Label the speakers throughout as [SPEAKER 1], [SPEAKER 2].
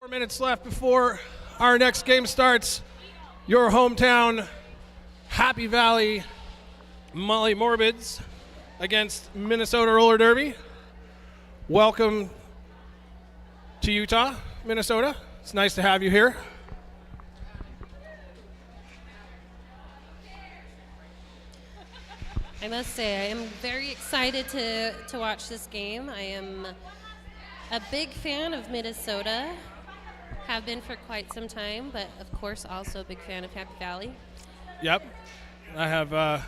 [SPEAKER 1] 4 minutes left before our next game starts. Your hometown Happy Valley Molly Morbids against Minnesota Roller Derby. Welcome to Utah, Minnesota. It's nice to have you here.
[SPEAKER 2] I must say, I am very excited to watch this game. I am a big fan of Minnesota, have been for quite some time, but of course also a big fan of Happy Valley.
[SPEAKER 1] Yep. I have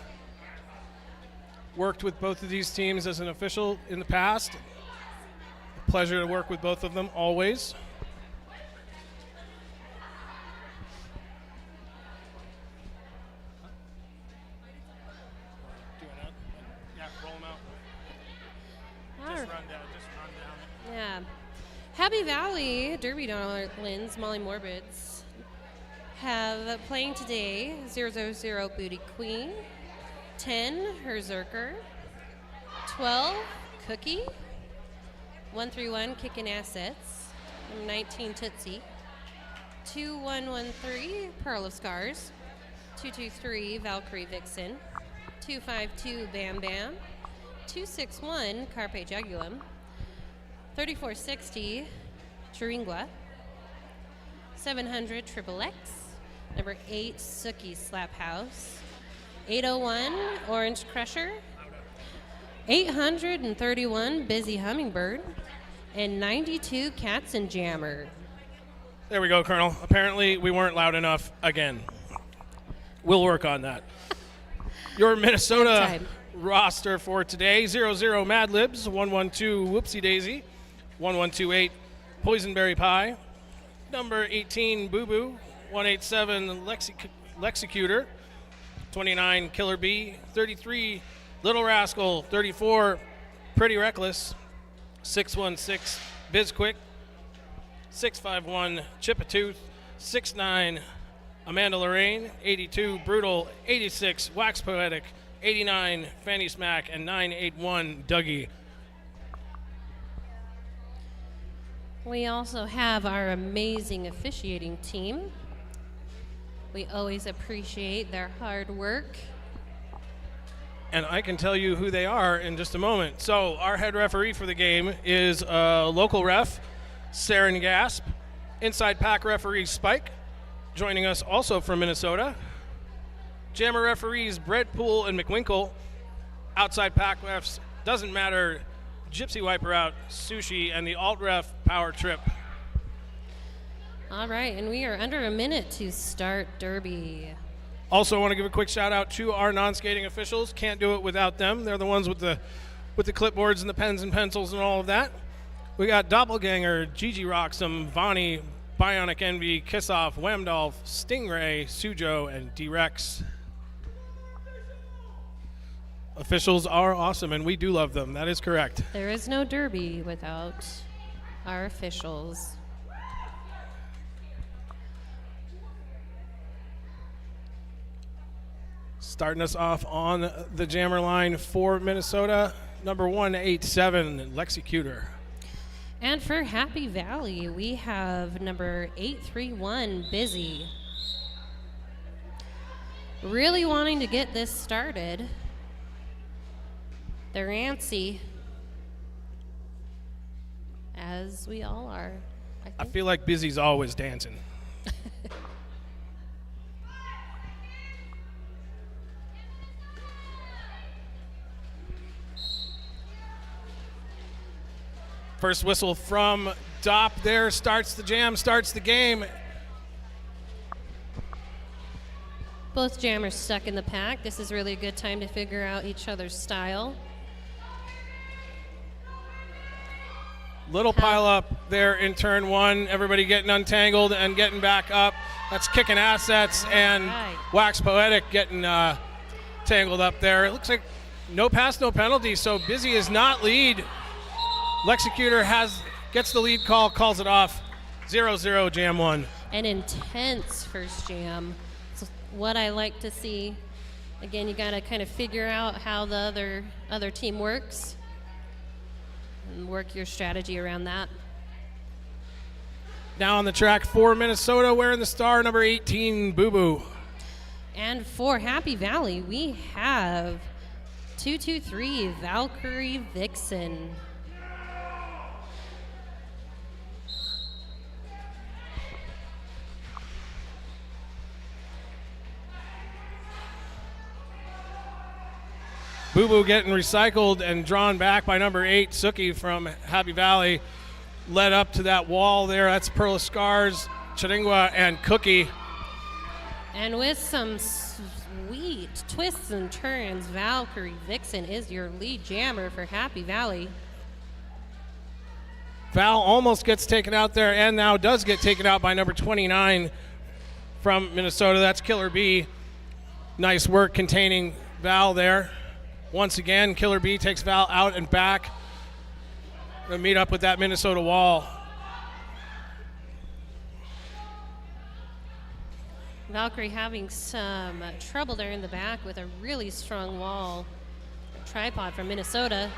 [SPEAKER 1] worked with both of these teams as an official in the past. A pleasure to work with both of them always.
[SPEAKER 2] Yeah. Happy Valley Derby Darlings Molly Morbids have playing today 000 Booty Queen, 10 Herzerker, 12 Cookie, 131 Kickin' Assets, 19 Tootsie, 2113 Pearl of Scars, 223 Valkyrie Vixen, 252 Bam Bam, 261 Carpe Jugulum, 3460 Chiringua, 700 Triple X, number 8 Sookie Slap House, 801 Orange Crusher, 831 Busy Hummingbird, and 92 Cats and Jammer.
[SPEAKER 1] There we go, Colonel. Apparently we weren't loud enough again. We'll work on that. Your Minnesota roster for today: 00 Mad Libs, 112 Whoopsie Daisy, 1128 Poisonberry Pie, number 18 Boo Boo, 187 Lexicutor, 29 Killer Bee, 33 Little Rascal, 34 Pretty Reckless, 616 Bizquick, 651 Chip-a-Tooth, 69 Amanda Lorraine, 82 Brutal, 86 Wax Poetic, 89 Fanny Smack, and 981 Dougie.
[SPEAKER 2] We also have our amazing officiating team. We always appreciate their hard work.
[SPEAKER 1] And I can tell you who they are in just a moment. So our head referee for the game is local ref, Saren Gasp. Inside pack referee, Spike. Joining us also from Minnesota. Jammer referees, Brett Poole and McWinkle. Outside pack refs, doesn't matter, Gypsy Wiper Out, Sushi, and the alt ref, Power Trip.
[SPEAKER 2] All right, and we are under a minute to start Derby.
[SPEAKER 1] Also want to give a quick shout out to our non-skating officials. Can't do it without them. They're the ones with the clipboards and the pens and pencils and all of that. We got Doppelganger, Gigi Roxham, Vonnie, Bionic Envy, Kissoff, Whamdolph, Stingray, Sujo, and D-Rex. Officials are awesome, and we do love them. That is correct.
[SPEAKER 2] There is no Derby without our officials.
[SPEAKER 1] Starting us off on the jammer line for Minnesota, number 187, Lexicutor.
[SPEAKER 2] And for Happy Valley, we have number 831, Busy. Really wanting to get this started. They're antsy, as we all are.
[SPEAKER 1] I feel like Busy's always dancing. First whistle from Dopp there starts the jam, starts the game.
[SPEAKER 2] Both jammers stuck in the pack. This is really a good time to figure out each other's style.
[SPEAKER 1] Little pile up there in turn one. Everybody getting untangled and getting back up. That's Kicking Assets and Wax Poetic getting tangled up there. It looks like no pass, no penalty, so Busy is not lead. Lexicutor gets the lead call, calls it off. 0-0 jam one.
[SPEAKER 2] An intense first jam. It's what I like to see. Again, you got to kind of figure out how the other team works and work your strategy around that.
[SPEAKER 1] Down the track for Minnesota, wearing the star, number 18, Boo Boo.
[SPEAKER 2] And for Happy Valley, we have 223 Valkyrie Vixen.
[SPEAKER 1] Boo Boo getting recycled and drawn back by number 8, Suki from Happy Valley. Led up to that wall there. That's Pearl of Scars, Chiringua, and Cookie.
[SPEAKER 2] And with some sweet twists and turns, Valkyrie Vixen is your lead jammer for Happy Valley.
[SPEAKER 1] Val almost gets taken out there and now does get taken out by number 29 from Minnesota. That's Killer B. Nice work containing Val there. Once again, Killer B takes Val out and back. Gonna meet up with that Minnesota wall.
[SPEAKER 2] Valkyrie having some trouble there in the back with a really strong wall. Tripod from Minnesota.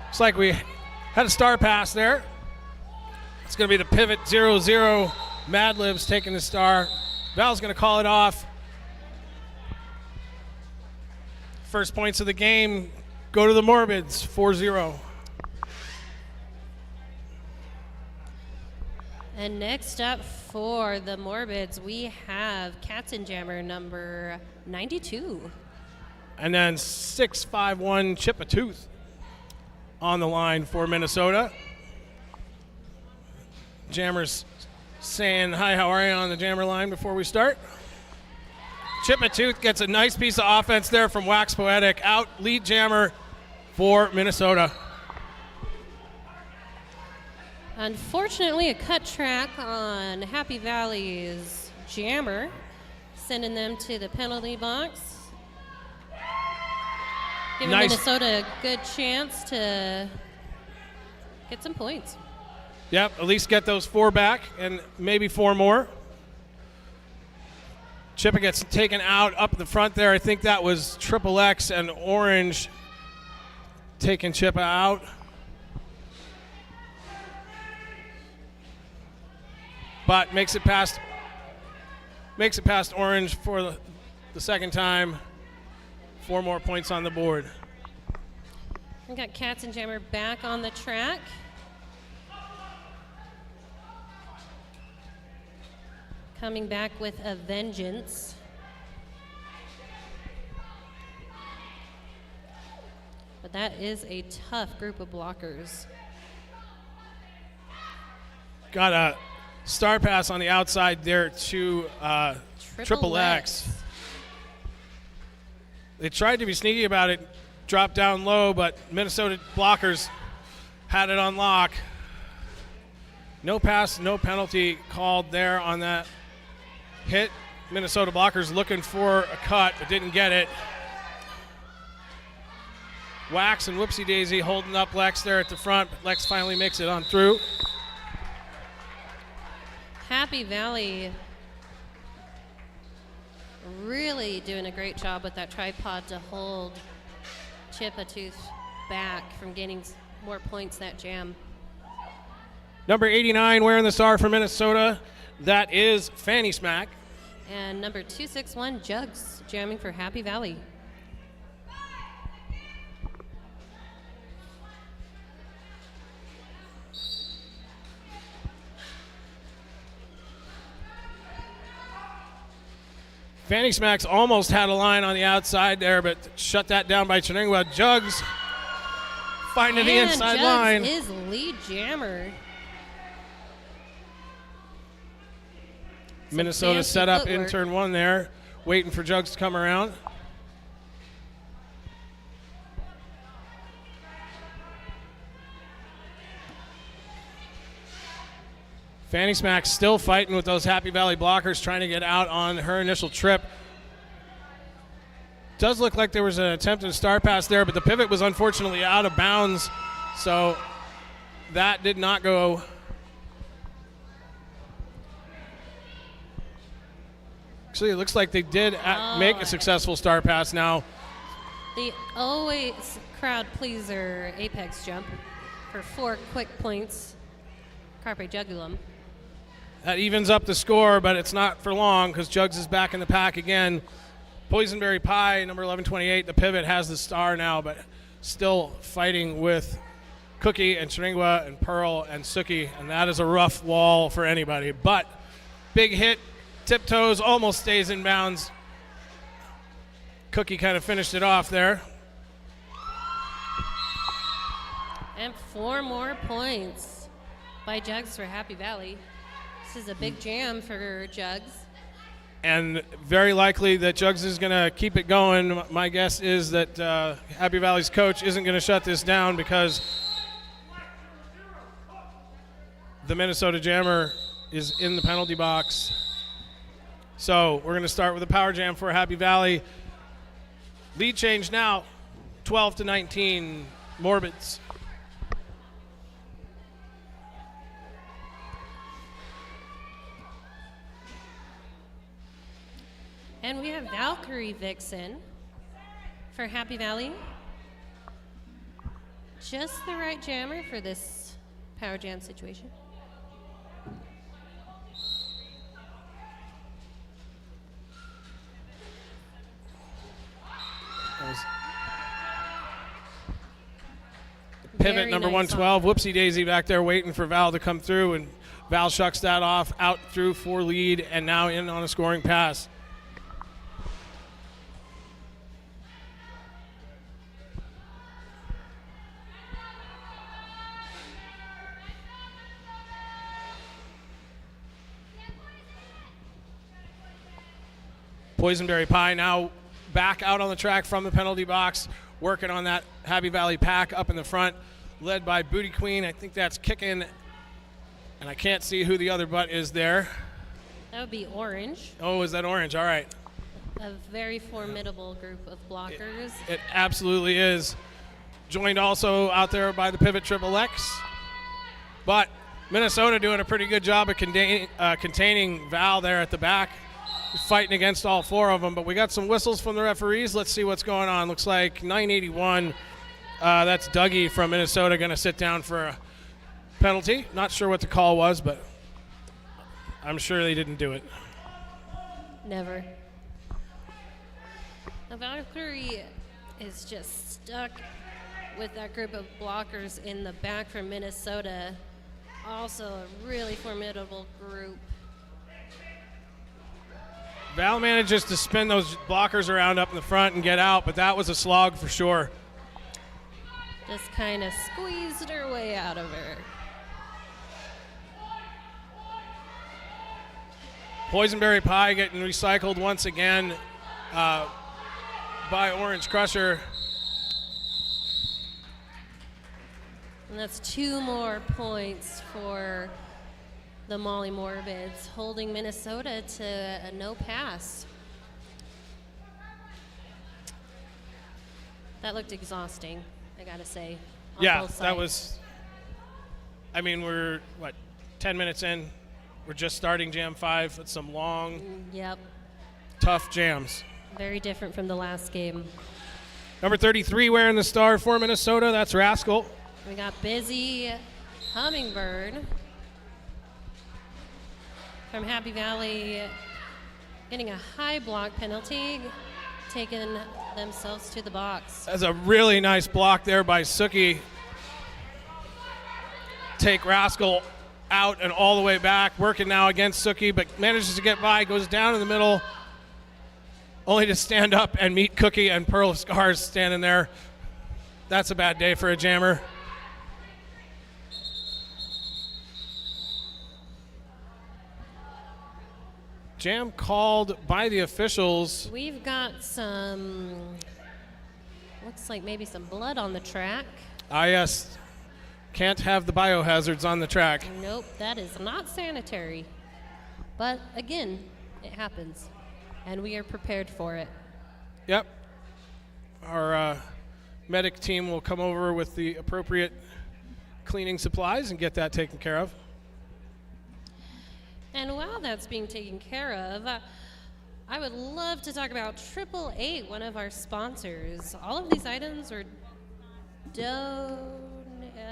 [SPEAKER 1] Looks like we had a star pass there. It's gonna be the pivot 0-0. Mad Libs taking the star. Val's gonna call it off. First points of the game go to the Morbids, 4-0.
[SPEAKER 2] And next up for the Morbids, we have Captain Jammer number 92.
[SPEAKER 1] And then 651 Chip a Tooth on the line for Minnesota. Jammers saying hi, how are you on the Jammer line before we start. Chip a Tooth gets a nice piece of offense there from Wax Poetic. Out lead jammer for Minnesota.
[SPEAKER 2] Unfortunately, a cut track on Happy Valley's jammer, sending them to the penalty box. Giving
[SPEAKER 1] Nice.
[SPEAKER 2] Minnesota a good chance to get some points.
[SPEAKER 1] Yep, at least get those 4 back and maybe 4 more. Chippa gets taken out up the front there. I think that was Triple X and Orange taking Chippa out. But makes it past Orange for the second time. 4 more points on the board.
[SPEAKER 2] We got Cats and Jammer back on the track. Coming back with a vengeance. But that is a tough group of blockers.
[SPEAKER 1] Got a star pass on the outside there to Triple X. They tried to be sneaky about it, dropped down low, but Minnesota blockers had it on lock. No pass, no penalty called there on that hit. Minnesota blockers looking for a cut, but didn't get it. Wax and Whoopsie Daisy holding up Lex there at the front, but Lex finally makes it on through.
[SPEAKER 2] Happy Valley really doing a great job with that tripod to hold Chip a Tooth back from gaining more points that jam.
[SPEAKER 1] Number 89 wearing the star for Minnesota. That is Fanny Smack.
[SPEAKER 2] And number 261 Jugs jamming for Happy Valley.
[SPEAKER 1] Fanny Smacks almost had a line on the outside there, but shut that down by Chiringua. Jugs finding the inside
[SPEAKER 2] Jugs
[SPEAKER 1] line.
[SPEAKER 2] Is lead jammer.
[SPEAKER 1] Minnesota
[SPEAKER 2] fancy
[SPEAKER 1] set up
[SPEAKER 2] footwork.
[SPEAKER 1] in turn 1 there, waiting for Jugs to come around. Fanny Smack still fighting with those Happy Valley blockers, trying to get out on her initial trip. Does look like there was an attempted star pass there, but the pivot was unfortunately out of bounds, so that did not go. Actually, it looks like they did make a successful star pass now.
[SPEAKER 2] The always crowd pleaser apex jump for 4 quick points Carpe Jugulum.
[SPEAKER 1] That evens up the score, but it's not for long because Jugs is back in the pack again. Boysenberry Pie, number 1128, the pivot, has the star now, but still fighting with Cookie and Shringwa and Pearl and Suki, and that is a rough wall for anybody. But big hit, tiptoes, almost stays in bounds. Cookie kind of finished it off there.
[SPEAKER 2] And 4 more points by Jugs for Happy Valley. This is a big jam for Jugs.
[SPEAKER 1] And very likely that Jugs is going to keep it going. My guess is that Happy Valley's coach isn't going to shut this down because the Minnesota Jammer is in the penalty box. So we're going to start with a power jam for Happy Valley. Lead change now, 12-19, Morbids.
[SPEAKER 2] And we have Valkyrie Vixen for Happy Valley. Just the right jammer for this power jam situation.
[SPEAKER 1] Pivot
[SPEAKER 2] Very
[SPEAKER 1] number
[SPEAKER 2] nice
[SPEAKER 1] 112, Whoopsie Daisy back there waiting for Val to come through, and Val shucks that off, out through for lead, and now in on a scoring pass. Boysenberry Pie now back out on the track from the penalty box, working on that Happy Valley pack up in the front, led by Booty Queen. I think that's kicking, and I can't see who the other butt is there.
[SPEAKER 2] That would be Orange.
[SPEAKER 1] Oh, is that Orange? All right.
[SPEAKER 2] A very formidable group of blockers.
[SPEAKER 1] It absolutely is. Joined also out there by the Pivot Triple X. But Minnesota doing a pretty good job of containing Val there at the back, fighting against all 4 of them. But we got some whistles from the referees. Let's see what's going on. Looks like 981. That's Dougie from Minnesota going to sit down for a penalty. Not sure what the call was, but I'm sure they didn't do it.
[SPEAKER 2] Never. Now Valkyrie is just stuck with that group of blockers in the back from Minnesota. Also a really formidable group.
[SPEAKER 1] Val manages to spin those blockers around up in the front and get out, but that was a slog for sure.
[SPEAKER 2] Just kind of squeezed her way out of her.
[SPEAKER 1] Boysenberry Pie getting recycled once again by Orange Crusher.
[SPEAKER 2] And that's 2 more points for the Molly Morbids, holding Minnesota to a no pass. That looked exhausting, I gotta say.
[SPEAKER 1] Yeah,
[SPEAKER 2] both
[SPEAKER 1] that
[SPEAKER 2] sides.
[SPEAKER 1] was, I mean, we're, 10 minutes in? We're just starting Jam 5 with some long,
[SPEAKER 2] Yep,
[SPEAKER 1] tough jams.
[SPEAKER 2] very different from the last game.
[SPEAKER 1] Number 33 wearing the star for Minnesota, that's Rascal.
[SPEAKER 2] We got Busy Hummingbird from Happy Valley getting a high block penalty, taking themselves to the box.
[SPEAKER 1] That's a really nice block there by Suki. Take Rascal out and all the way back, working now against Suki, but manages to get by, goes down in the middle, only to stand up and meet Cookie and Pearl of Scars standing there. That's a bad day for a jammer. Jam called by the officials.
[SPEAKER 2] We've got some, looks like maybe some blood on the track.
[SPEAKER 1] Ah, yes. Can't have the biohazards on the track.
[SPEAKER 2] Nope, that is not sanitary. But again, it happens, and we are prepared for it.
[SPEAKER 1] Yep. Our medic team will come over with the appropriate cleaning supplies and get that taken care of.
[SPEAKER 2] And while that's being taken care of, I would love to talk about 888, one of our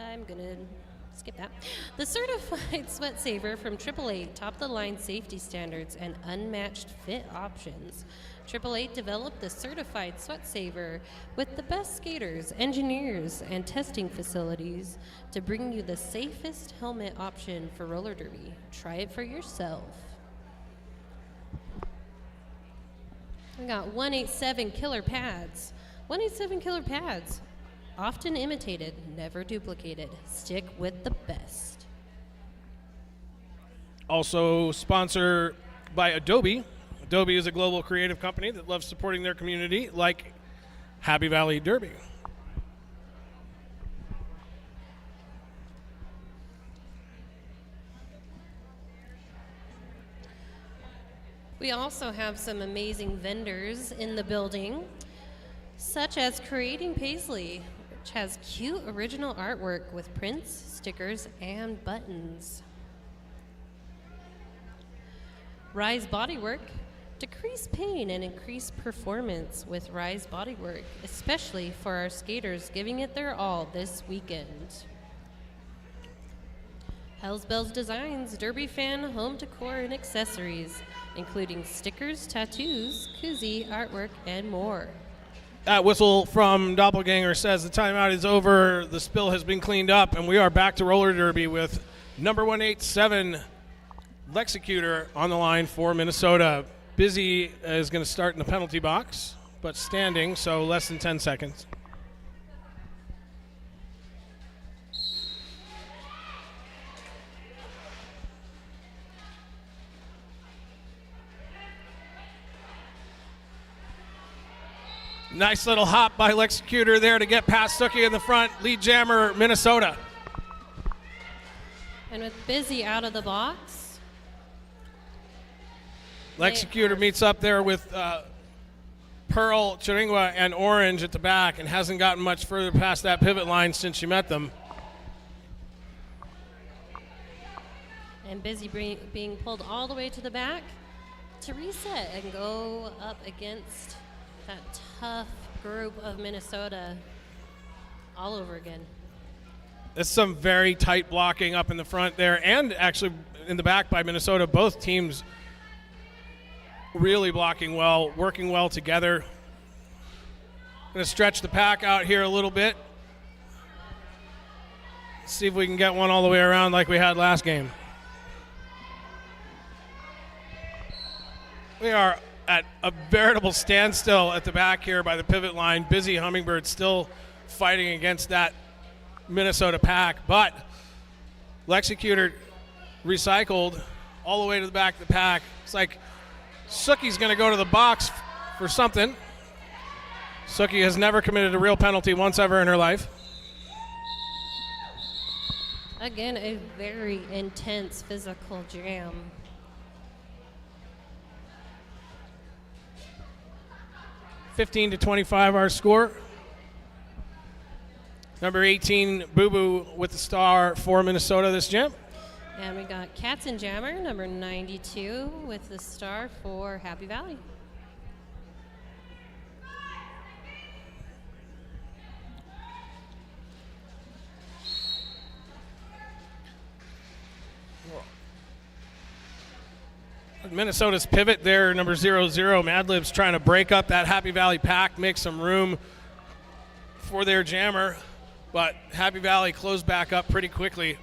[SPEAKER 2] I'm gonna skip that. The certified sweat saver from AAA topped the line safety standards and unmatched fit options. AAA developed the certified sweat saver with the best skaters, engineers, and testing facilities to bring you the safest helmet option for roller derby. Try it for yourself. We got 187 killer pads. 187 killer pads. Often imitated, never duplicated. Stick with the best.
[SPEAKER 1] Also sponsored by Adobe. Adobe is a global creative company that loves supporting their community, like Happy Valley Derby.
[SPEAKER 2] We also have some amazing vendors in the building, such as Creating Paisley, which has cute original artwork with prints, stickers, and buttons. Rise Bodywork. Decrease pain and increase performance with Rise Bodywork, especially for our skaters giving it their all this weekend. Hells Bells Designs, Derby fan home decor and accessories, including stickers, tattoos, koozie, artwork, and more.
[SPEAKER 1] That whistle from Doppelganger says the timeout is over, the spill has been cleaned up, and we are back to roller derby with number 187 Lexicutor on the line for Minnesota. Busy is going to start in the penalty box, but standing, so less than 10 seconds. Nice little hop by Lexicutor there to get past Suki in the front. Lead jammer, Minnesota.
[SPEAKER 2] And with Busy out of the box,
[SPEAKER 1] Lexicutor meets up there with Pearl, Chiringua, and Orange at the back and hasn't gotten much further past that pivot line since she met them.
[SPEAKER 2] and Busy being pulled all the way to the back to reset and go up against that tough group of Minnesota all over again.
[SPEAKER 1] It's some very tight blocking up in the front there and actually in the back by Minnesota. Both teams really blocking well, working well together. Going to stretch the pack out here a little bit. See if we can get one all the way around like we had last game. We are at a veritable standstill at the back here by the pivot line. Busy Hummingbird still fighting against that Minnesota pack, but Lexicutor recycled all the way to the back of the pack. It's like Suki's going to go to the box for something. Suki has never committed a real penalty once ever in her life.
[SPEAKER 2] Again, a very intense physical jam.
[SPEAKER 1] (15-25) our score. Number 18, Boo Boo with the star for Minnesota this jam.
[SPEAKER 2] And we got Cats and Jammer, number 92, with the star for Happy Valley.
[SPEAKER 1] Minnesota's pivot there, number 00, Mad Libs trying to break up that Happy Valley pack, make some room for their jammer, but Happy Valley closed back up pretty quickly.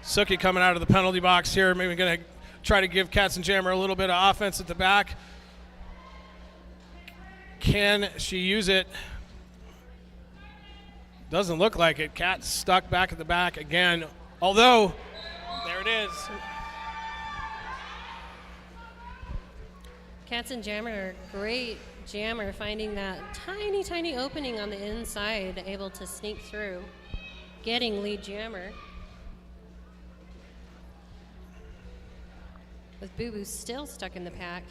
[SPEAKER 1] Suki coming out of the penalty box here, maybe going to try to give Cats and Jammer a little bit of offense at the back. Can she use it? Doesn't look like it. Cat's stuck back at the back again. Although, there it is.
[SPEAKER 2] Cats and Jammer, great jammer, finding that tiny, tiny opening on the inside, able to sneak through, getting lead jammer. With Boo Boo still stuck in the pack.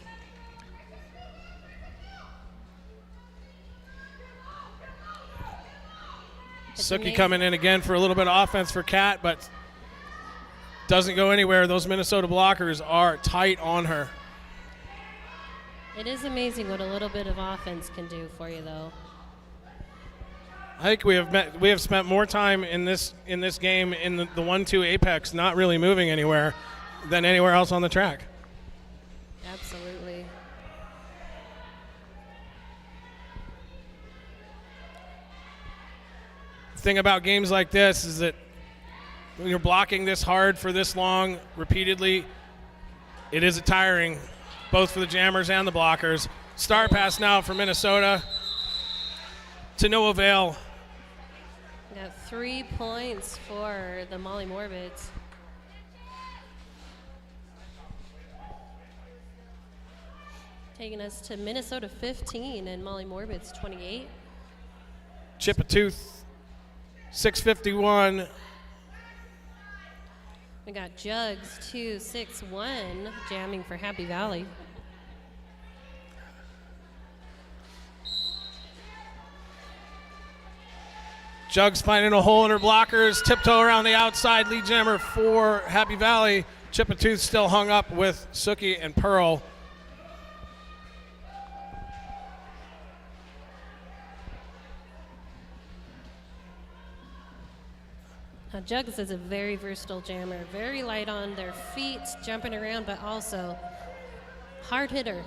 [SPEAKER 1] Suki coming in again for a little bit of offense for Cat, but doesn't go anywhere. Those Minnesota blockers are tight on her.
[SPEAKER 2] It is amazing what a little bit of offense can do for you, though.
[SPEAKER 1] think we have spent more time in this game in the 1-2 apex, not really moving anywhere, than anywhere else on the track.
[SPEAKER 2] Absolutely.
[SPEAKER 1] The thing about games like this is that when you're blocking this hard for this long repeatedly, it is tiring, both for the jammers and the blockers. Star pass now for Minnesota to no avail.
[SPEAKER 2] Got 3 points for the Molly Morbids. Taking us to Minnesota 15 and Molly Morbids 28.
[SPEAKER 1] Chip a tooth, 6:51.
[SPEAKER 2] We got Jugs 2-6-1 jamming for Happy Valley.
[SPEAKER 1] Jugs finding a hole in her blockers, tiptoe around the outside, lead jammer for Happy Valley. Chip a tooth still hung up with Suki and Pearl.
[SPEAKER 2] Now, Jugs is a very versatile jammer, very light on their feet, jumping around, but also hard hitter.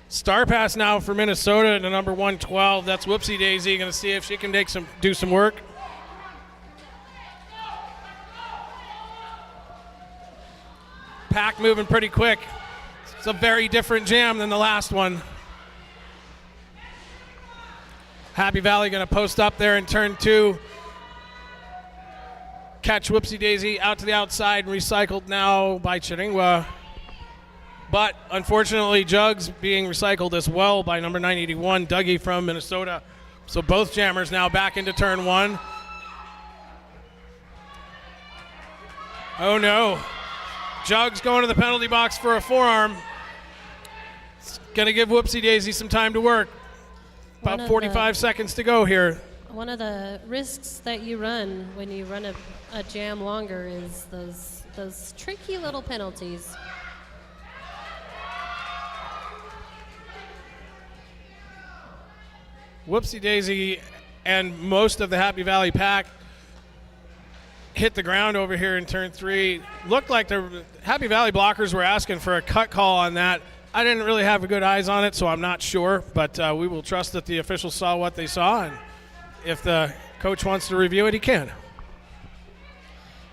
[SPEAKER 1] Star pass now for Minnesota to number 112. That's Whoopsie Daisy. Going to see if she can do some work. Pack moving pretty quick. It's a very different jam than the last one. Happy Valley going to post up there in turn 2. Catch Whoopsie Daisy out to the outside, recycled now by Chiringwa. But unfortunately, Jugs being recycled as well by number 981, Dougie from Minnesota. So both jammers now back into turn 1. Oh no. Jugs going to the penalty box for a forearm. It's going to give Whoopsie Daisy some time to work. About 45 seconds to go here.
[SPEAKER 2] One of the risks that you run when you run a jam longer is those tricky little penalties.
[SPEAKER 1] Whoopsie Daisy and most of the Happy Valley pack hit the ground over here in turn 3. Looked like the Happy Valley blockers were asking for a cut call on that. I didn't really have good eyes on it, so I'm not sure, but we will trust that the officials saw what they saw, and if the coach wants to review it, he can.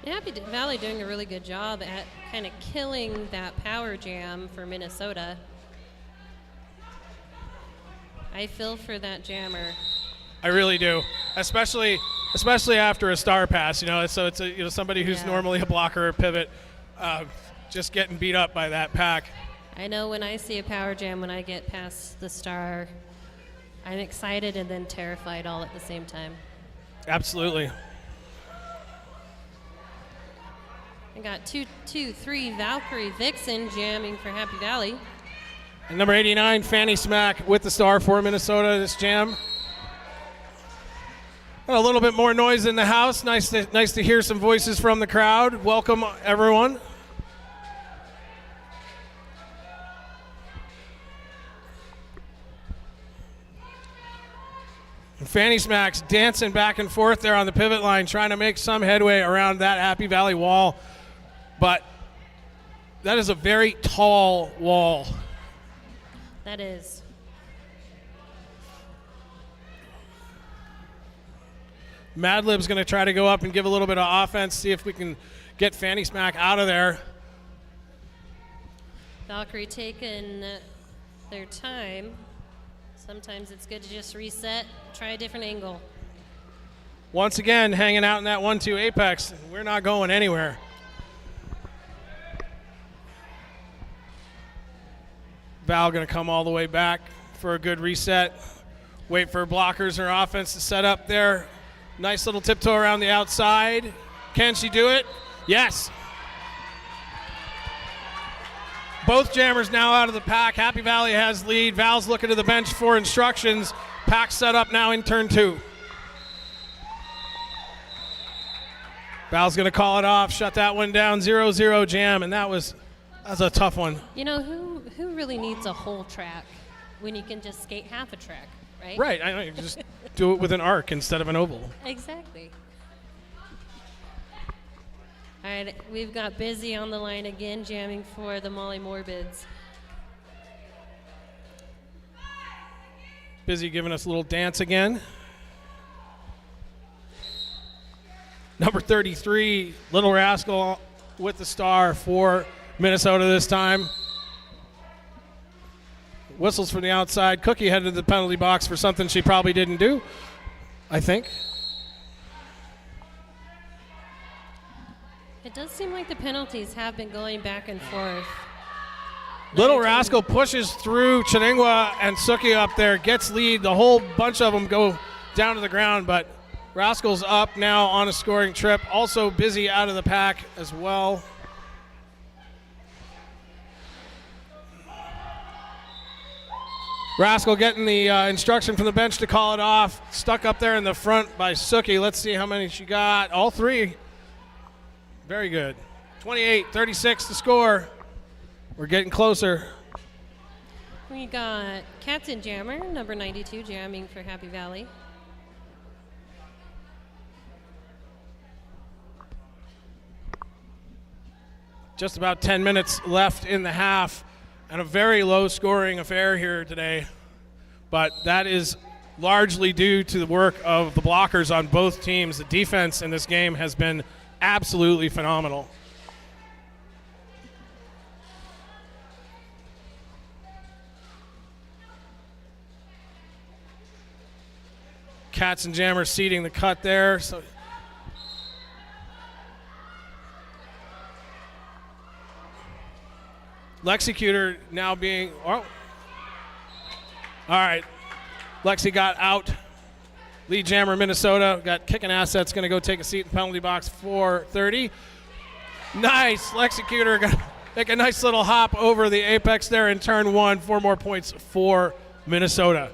[SPEAKER 2] Happy Valley doing a really good job at kind of killing that power jam for Minnesota. I feel for that jammer.
[SPEAKER 1] I really do, especially after a star pass. So it's somebody who's normally a blocker or pivot, just getting beat up by that pack.
[SPEAKER 2] I know when I see a power jam, when I get past the star, I'm excited and then terrified all at the same time.
[SPEAKER 1] Absolutely.
[SPEAKER 2] I got 2-2-3 Valkyrie Vixen jamming for Happy Valley.
[SPEAKER 1] And number 89, Fanny Smack with the star for Minnesota this jam. Got a little bit more noise in the house. Nice to hear some voices from the crowd. Welcome, everyone. And Fanny Smack's dancing back and forth there on the pivot line, trying to make some headway around that Happy Valley wall. But that is a very tall wall.
[SPEAKER 2] That is.
[SPEAKER 1] Madlib's going to try to go up and give a little bit of offense, see if we can get Fanny Smack out of there.
[SPEAKER 2] Valkyrie taking their time. Sometimes it's good to just reset, try a different angle.
[SPEAKER 1] Once again, hanging out in that 1-2 apex. We're not going anywhere. Val going to come all the way back for a good reset. Wait for blockers or offense to set up there. Nice little tiptoe around the outside. Can she do it? Yes. Both jammers now out of the pack. Happy Valley has lead. Val's looking to the bench for instructions. Pack set up now in turn 2. Val's going to call it off, shut that one down. 0-0 jam, and that's a tough one.
[SPEAKER 2] You know, who really needs a whole track when you can just skate half a track, right?
[SPEAKER 1] Right. I know, just do it with an arc instead of an oval.
[SPEAKER 2] Exactly. All right, we've got Busy on the line again, jamming for the Molly Morbids.
[SPEAKER 1] Busy giving us a little dance again. Number 33, Little Rascal with the star for Minnesota this time. Whistles from the outside. Cookie headed to the penalty box for something she probably didn't do, I think.
[SPEAKER 2] It does seem like the penalties have been going back and forth.
[SPEAKER 1] Little Rascal pushes through Chiningwa and Suki up there, gets lead. The whole bunch of them go down to the ground, but Rascal's up now on a scoring trip. Also Busy out of the pack as well. Rascal getting the instruction from the bench to call it off. Stuck up there in the front by Suki. Let's see how many she got. All three. Very good. 28-36 to score. We're getting closer.
[SPEAKER 2] We got Captain Jammer, number 92, jamming for Happy Valley.
[SPEAKER 1] Just about 10 minutes left in the half, and a very low-scoring affair here today. But that is largely due to the work of the blockers on both teams. The defense in this game has been absolutely phenomenal. Cats and Jammer seeding the cut there. So Lexicutor now being, oh. All right. Lexi got out. Lead Jammer, Minnesota. Got kicking assets, going to go take a seat in penalty box 430. Nice. Lexicutor going to make a nice little hop over the apex there in turn one. 4 more points for Minnesota.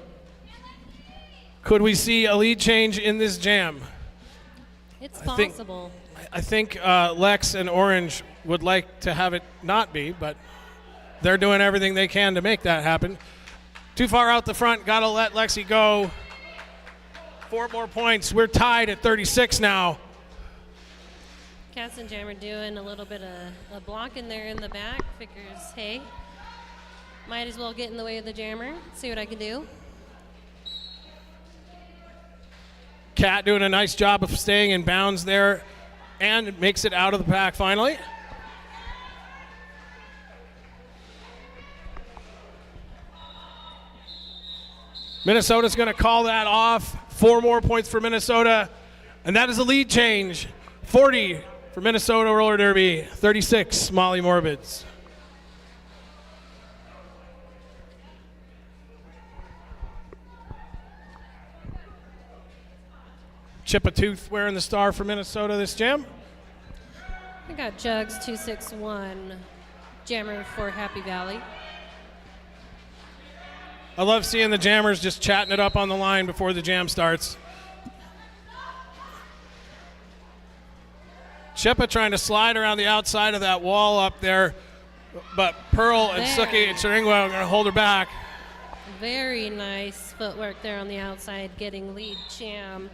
[SPEAKER 1] Could we see a lead change in this jam?
[SPEAKER 2] It's possible.
[SPEAKER 1] I think Lex and Orange would like to have it not be, but they're doing everything they can to make that happen. Too far out the front, got to let Lexi go. 4 more points. We're tied at 36 now.
[SPEAKER 2] Cats and Jammer doing a little bit of a block in there in the back. Figures, hey, might as well get in the way of the Jammer, see what I can do.
[SPEAKER 1] Cat doing a nice job of staying in bounds there and makes it out of the pack finally. Minnesota's going to call that off. 4 more points for Minnesota, and that is a lead change. 40 for Minnesota roller derby, 36 Molly Morbids. Chip a tooth wearing the star for Minnesota this jam.
[SPEAKER 2] We got Jugs 261, Jammer for Happy Valley.
[SPEAKER 1] I love seeing the Jammers just chatting it up on the line before the jam starts. Chippa trying to slide around the outside of that wall up there, but Pearl and Suki and Chiringwa are going to hold her back.
[SPEAKER 2] Very nice footwork there on the outside, getting lead jam.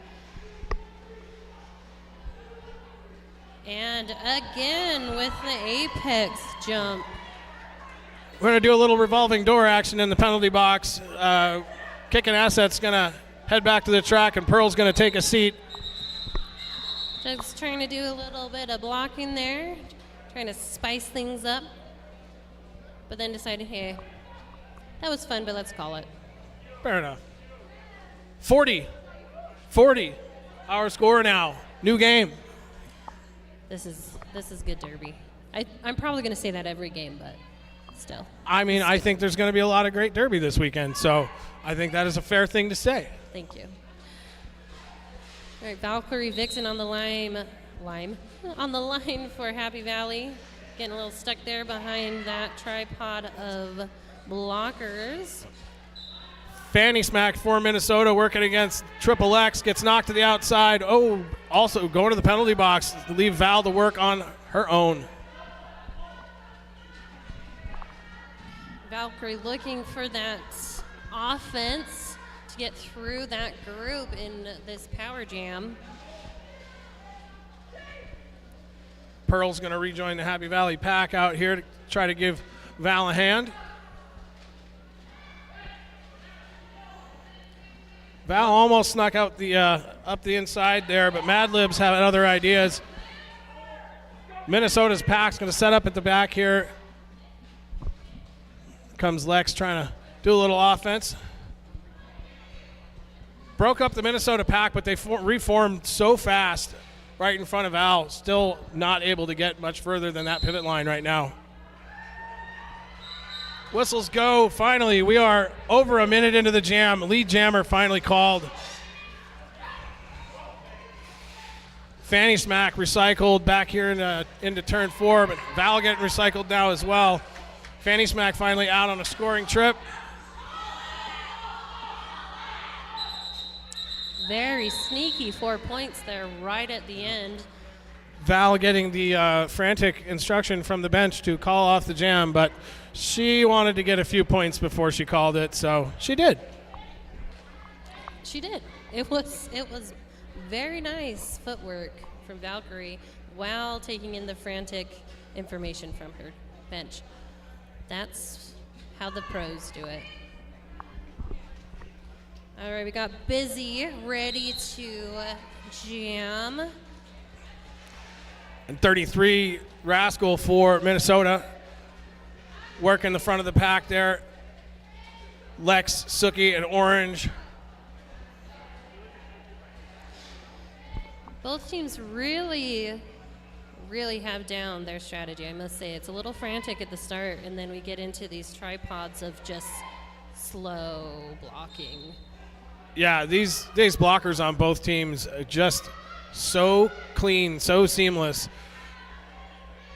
[SPEAKER 2] And again with the apex jump.
[SPEAKER 1] We're going to do a little revolving door action in the penalty box. Kicking Asset's going to head back to the track, and Pearl's going to take a seat.
[SPEAKER 2] Just trying to do a little bit of blocking there, trying to spice things up, but then decided, hey, that was fun, but let's call it.
[SPEAKER 1] Fair enough. 40, our score now. New game.
[SPEAKER 2] This is good derby. I'm probably going to say that every game, but still.
[SPEAKER 1] I mean, I think there's going to be a lot of great derby this weekend, so I think that is a fair thing to say.
[SPEAKER 2] Thank you. All right, Valkyrie Vixen on the line for Happy Valley. Getting a little stuck there behind that tripod of blockers.
[SPEAKER 1] Fanny smack for Minnesota working against Triple X. Gets knocked to the outside. Oh, also going to the penalty box to leave Val to work on her own.
[SPEAKER 2] Valkyrie looking for that offense to get through that group in this power jam.
[SPEAKER 1] Pearl's going to rejoin the Happy Valley pack out here to try to give Val a hand. Val almost snuck out the up the inside there, but Mad Libs have other ideas. Minnesota's pack's going to set up at the back here. Comes Lex trying to do a little offense. Broke up the Minnesota pack, but they reformed so fast right in front of Val. Still not able to get much further than that pivot line right now. Whistles go. Finally, we are over a minute into the jam. Lead jammer finally called. Fanny Smack recycled back here into turn 4, but Val getting recycled now as well. Fanny Smack finally out on a scoring trip.
[SPEAKER 2] Very sneaky 4 points there right at the end.
[SPEAKER 1] Val getting the frantic instruction from the bench to call off the jam, but she wanted to get a few points before she called it, so she did.
[SPEAKER 2] She did. It was very nice footwork from Valkyrie while taking in the frantic information from her bench. That's how the pros do it. All right, we got Busy ready to jam.
[SPEAKER 1] And 33 Rascal for Minnesota. Working the front of the pack there. Lex, Sookie, and Orange.
[SPEAKER 2] Both teams really have down their strategy, I must say. It's a little frantic at the start, and then we get into these tripods of just slow blocking.
[SPEAKER 1] Yeah, these blockers on both teams are just so clean, so seamless.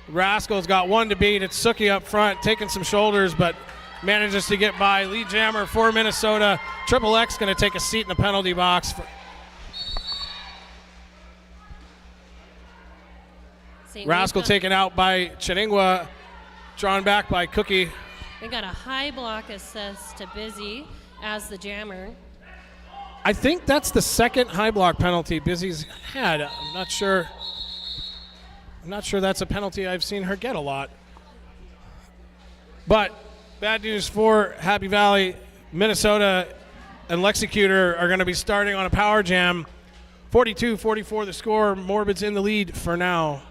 [SPEAKER 1] Rascal's got one to beat. It's Sookie up front, taking some shoulders, but manages to get by. Lead jammer for Minnesota. Triple X going to take a seat in the penalty box. Rascal taken out by Cheningua, drawn back by Cookie.
[SPEAKER 2] We got a high block assist to Busy as the jammer.
[SPEAKER 1] I think that's the second high block penalty Busy's had. I'm not sure that's a penalty I've seen her get a lot. But bad news for Happy Valley. Minnesota and Lexicutor are going to be starting on a power jam. 42-44 the score. Morbid's in the lead for now.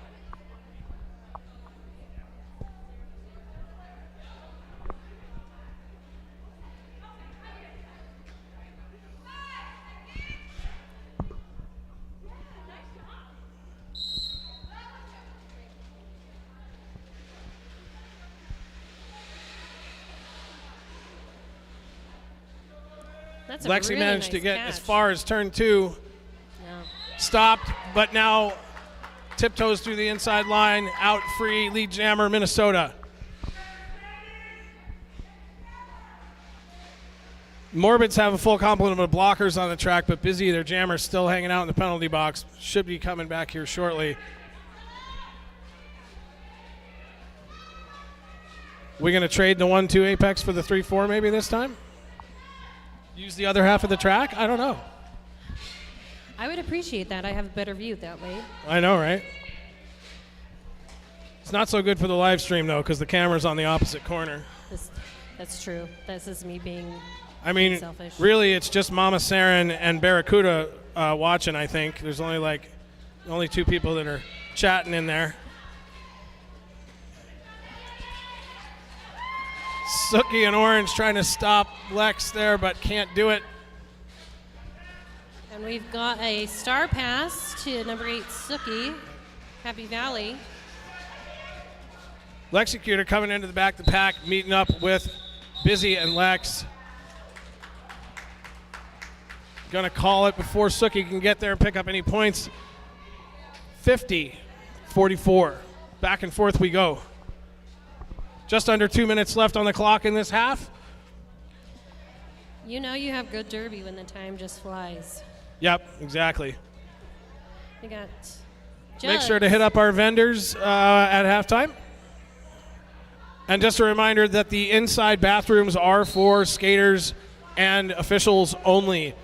[SPEAKER 1] Lexi
[SPEAKER 2] really
[SPEAKER 1] managed to get
[SPEAKER 2] catch.
[SPEAKER 1] as far as turn 2.
[SPEAKER 2] Yeah.
[SPEAKER 1] Stopped, but now tiptoes through the inside line, out free, lead jammer, Minnesota. Morbids have a full complement of blockers on the track, but Busy, their jammer, still hanging out in the penalty box. Should be coming back here shortly. We're going to trade the 1-2 Apex for the 3-4 maybe this time? Use the other half of the track? I don't know.
[SPEAKER 2] I would appreciate that. I have a better view that way.
[SPEAKER 1] I know, right? It's not so good for the live stream, though, because the camera's on the opposite corner.
[SPEAKER 2] That's true. This is me being selfish.
[SPEAKER 1] Really, it's just Mama Saren and Barracuda watching, I think. There's only 2 people that are chatting in there. Sookie and Orange trying to stop Lex there, but can't do it.
[SPEAKER 2] And we've got a star pass to number 8, Sookie, Happy Valley.
[SPEAKER 1] Lexicutor coming into the back of the pack, meeting up with Busy and Lex. Gonna call it before Sookie can get there and pick up any points. 50-44. Back and forth we go. Just under 2 minutes left on the clock in this half.
[SPEAKER 2] You know you have good derby when the time just flies.
[SPEAKER 1] Yep, exactly.
[SPEAKER 2] We got
[SPEAKER 1] Make sure to hit up our vendors at halftime. And just a reminder that the inside bathrooms are for skaters and officials only.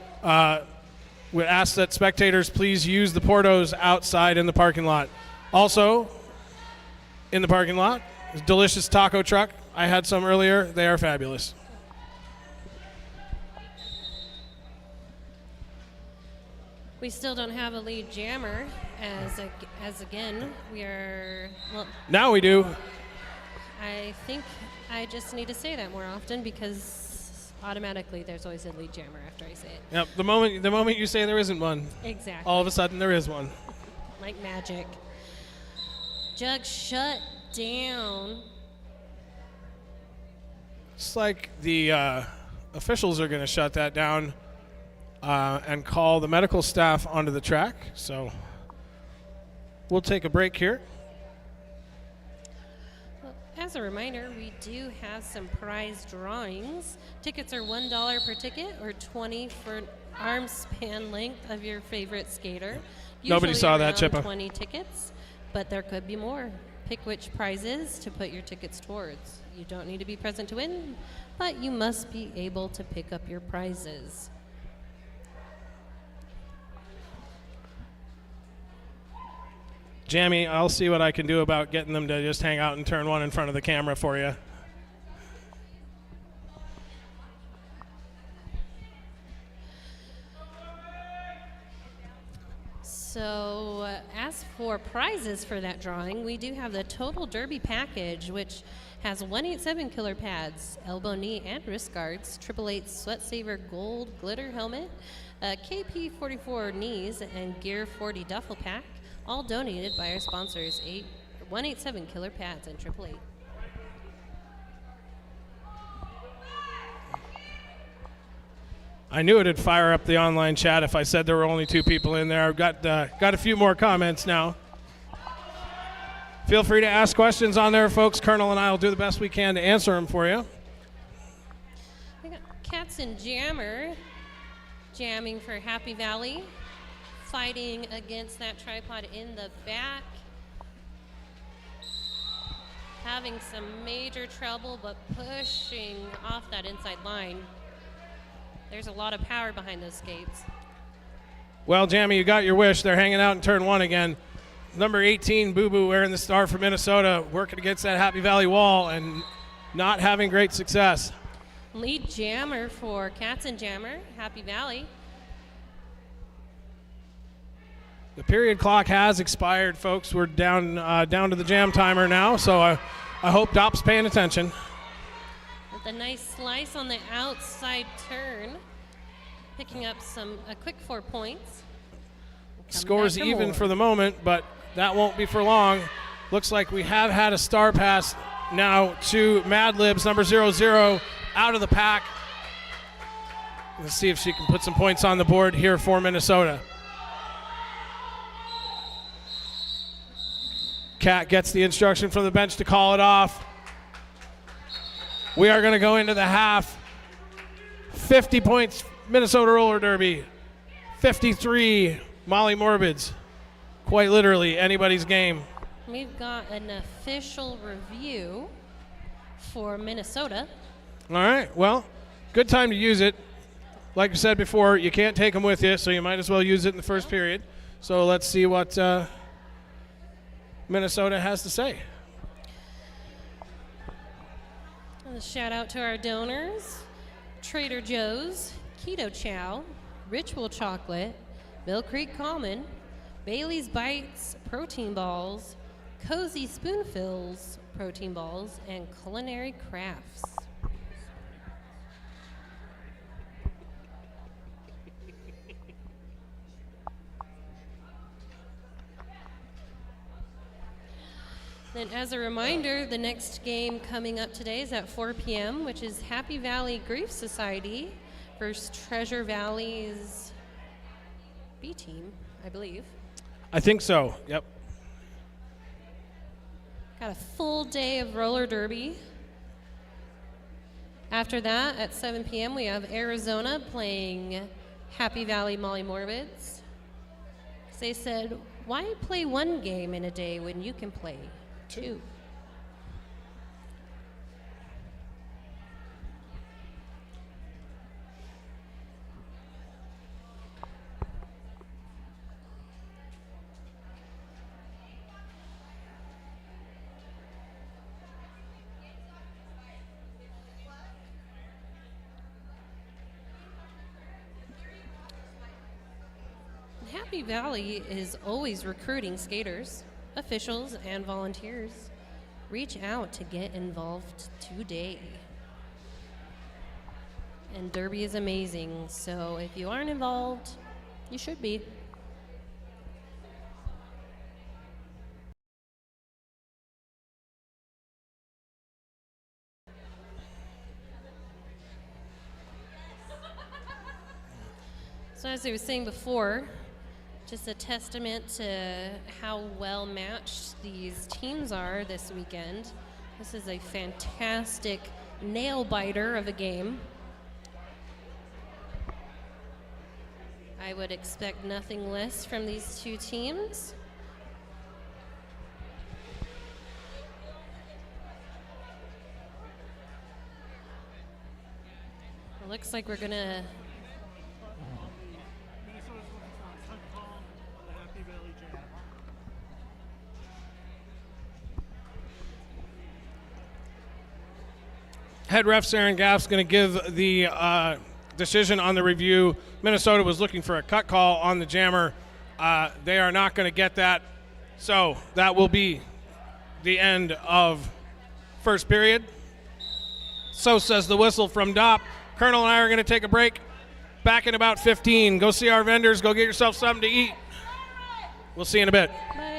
[SPEAKER 1] We ask that spectators please use the portos outside in the parking lot. Also, in the parking lot, delicious taco truck. I had some earlier. They are fabulous.
[SPEAKER 2] We still don't have a lead jammer, as again, we are, well.
[SPEAKER 1] Now we do.
[SPEAKER 2] I think I just need to say that more often because automatically there's always a lead jammer after I say it.
[SPEAKER 1] Yep, the moment you say there isn't one,
[SPEAKER 2] exactly.
[SPEAKER 1] all of a sudden there is one.
[SPEAKER 2] Like magic. Jug shut down.
[SPEAKER 1] It's like the officials are going to shut that down and call the medical staff onto the track. So we'll take a break here.
[SPEAKER 2] Well, as a reminder, we do have some prize drawings. Tickets are $1 per ticket or $20 for an arm span length of your favorite skater.
[SPEAKER 1] Nobody
[SPEAKER 2] Usually
[SPEAKER 1] saw that,
[SPEAKER 2] around
[SPEAKER 1] Chippa.
[SPEAKER 2] 20 tickets, but there could be more. Pick which prizes to put your tickets towards. You don't need to be present to win, but you must be able to pick up your prizes.
[SPEAKER 1] Jamie, I'll see what I can do about getting them to just hang out in turn one in front of the camera for you.
[SPEAKER 2] So as for prizes for that drawing, we do have the Total Derby package, which has 187 killer pads, elbow, knee, and wrist guards, 888 Sweat Saver Gold Glitter Helmet, KP44 knees, and Gear 40 duffel pack, all donated by our sponsors, 187 killer pads and 888.
[SPEAKER 1] I knew it'd fire up the online chat if I said there were only 2 people in there. I've got a few more comments now. Feel free to ask questions on there, folks. Colonel and I will do the best we can to answer them for you.
[SPEAKER 2] We got Cats and Jammer jamming for Happy Valley, fighting against that tripod in the back. Having some major trouble, but pushing off that inside line. There's a lot of power behind those skates.
[SPEAKER 1] Well, Jamie, you got your wish. They're hanging out in turn one again. Number 18, Boo Boo, wearing the star for Minnesota, working against that Happy Valley wall and not having great success.
[SPEAKER 2] Lead jammer for Cats and Jammer, Happy Valley.
[SPEAKER 1] The period clock has expired, folks. We're down to the jam timer now, so I hope Dop's paying attention.
[SPEAKER 2] With a nice slice on the outside turn, picking up a quick 4 points.
[SPEAKER 1] Scores even for the moment, but that won't be for long. Looks like we have had a star pass now to Mad Libs, number 00, out of the pack. Let's see if she can put some points on the board here for Minnesota. Kat gets the instruction from the bench to call it off. We are going to go into the half. 50 points, Minnesota Roller Derby. 53, Molly Morbids. Quite literally anybody's game.
[SPEAKER 2] We've got an official review for Minnesota.
[SPEAKER 1] All right, well, good time to use it. Like I said before, you can't take them with you, so you might as well use it in the first period. So let's see what Minnesota has to say.
[SPEAKER 2] A shout out to our donors: Trader Joe's, Keto Chow, Ritual Chocolate, Mill Creek Common, Bailey's Bites Protein Balls, Cozy Spoonfills Protein Balls, and Culinary Crafts. Then as a reminder, the next game coming up today is at 4 p.m., which is Happy Valley Grief Society versus Treasure Valley's B team, I believe.
[SPEAKER 1] I think so, yep.
[SPEAKER 2] Got a full day of roller derby. After that, at 7 p.m., we have Arizona playing Happy Valley Molly Morbids. They said, why play one game in a day when you can play two? Happy Valley is always recruiting skaters, officials, and volunteers. Reach out to get involved today. And Derby is amazing, so if you aren't involved, you should be. So as I was saying before, just a testament to how well matched these teams are this weekend. This is a fantastic nail biter of a game. I would expect nothing less from these two teams. It looks like we're gonna
[SPEAKER 1] head ref Saren Gaff's going to give the decision on the review. Minnesota was looking for a cut call on the jammer. They are not going to get that. So that will be the end of first period. So says the whistle from DOP. Colonel and I are going to take a break. Back in about 15. Go see our vendors. Go get yourself something to eat. We'll see you in a bit.
[SPEAKER 2] Bye.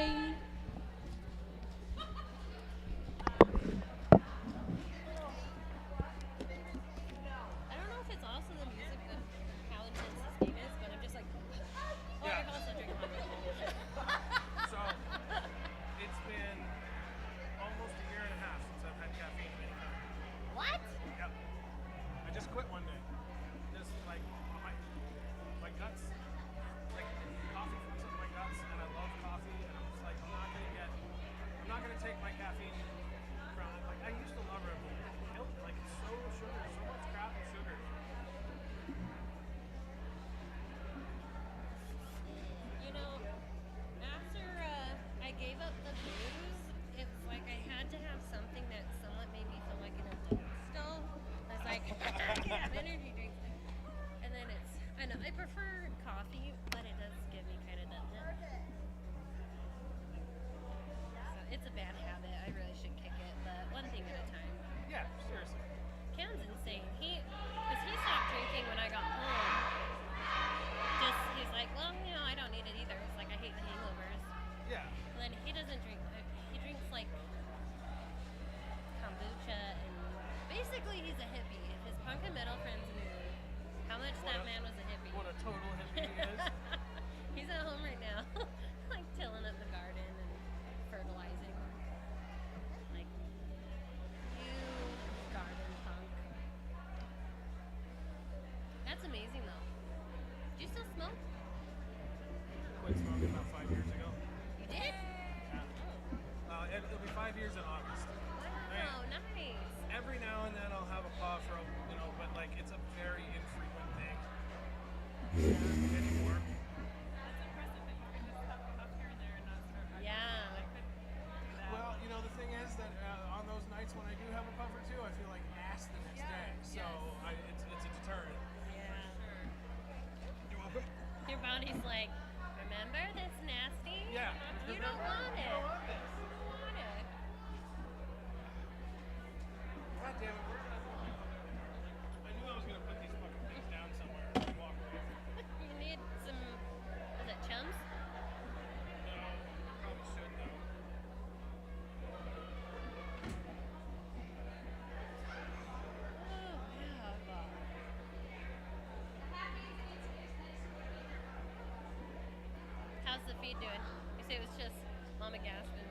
[SPEAKER 2] How's the feed doing? You say it was just Mama Gasp and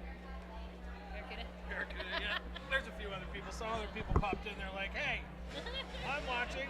[SPEAKER 2] Barracuda?
[SPEAKER 1] Barracuda, yeah. There's a few other people. Some other people popped in there like, hey, I'm watching.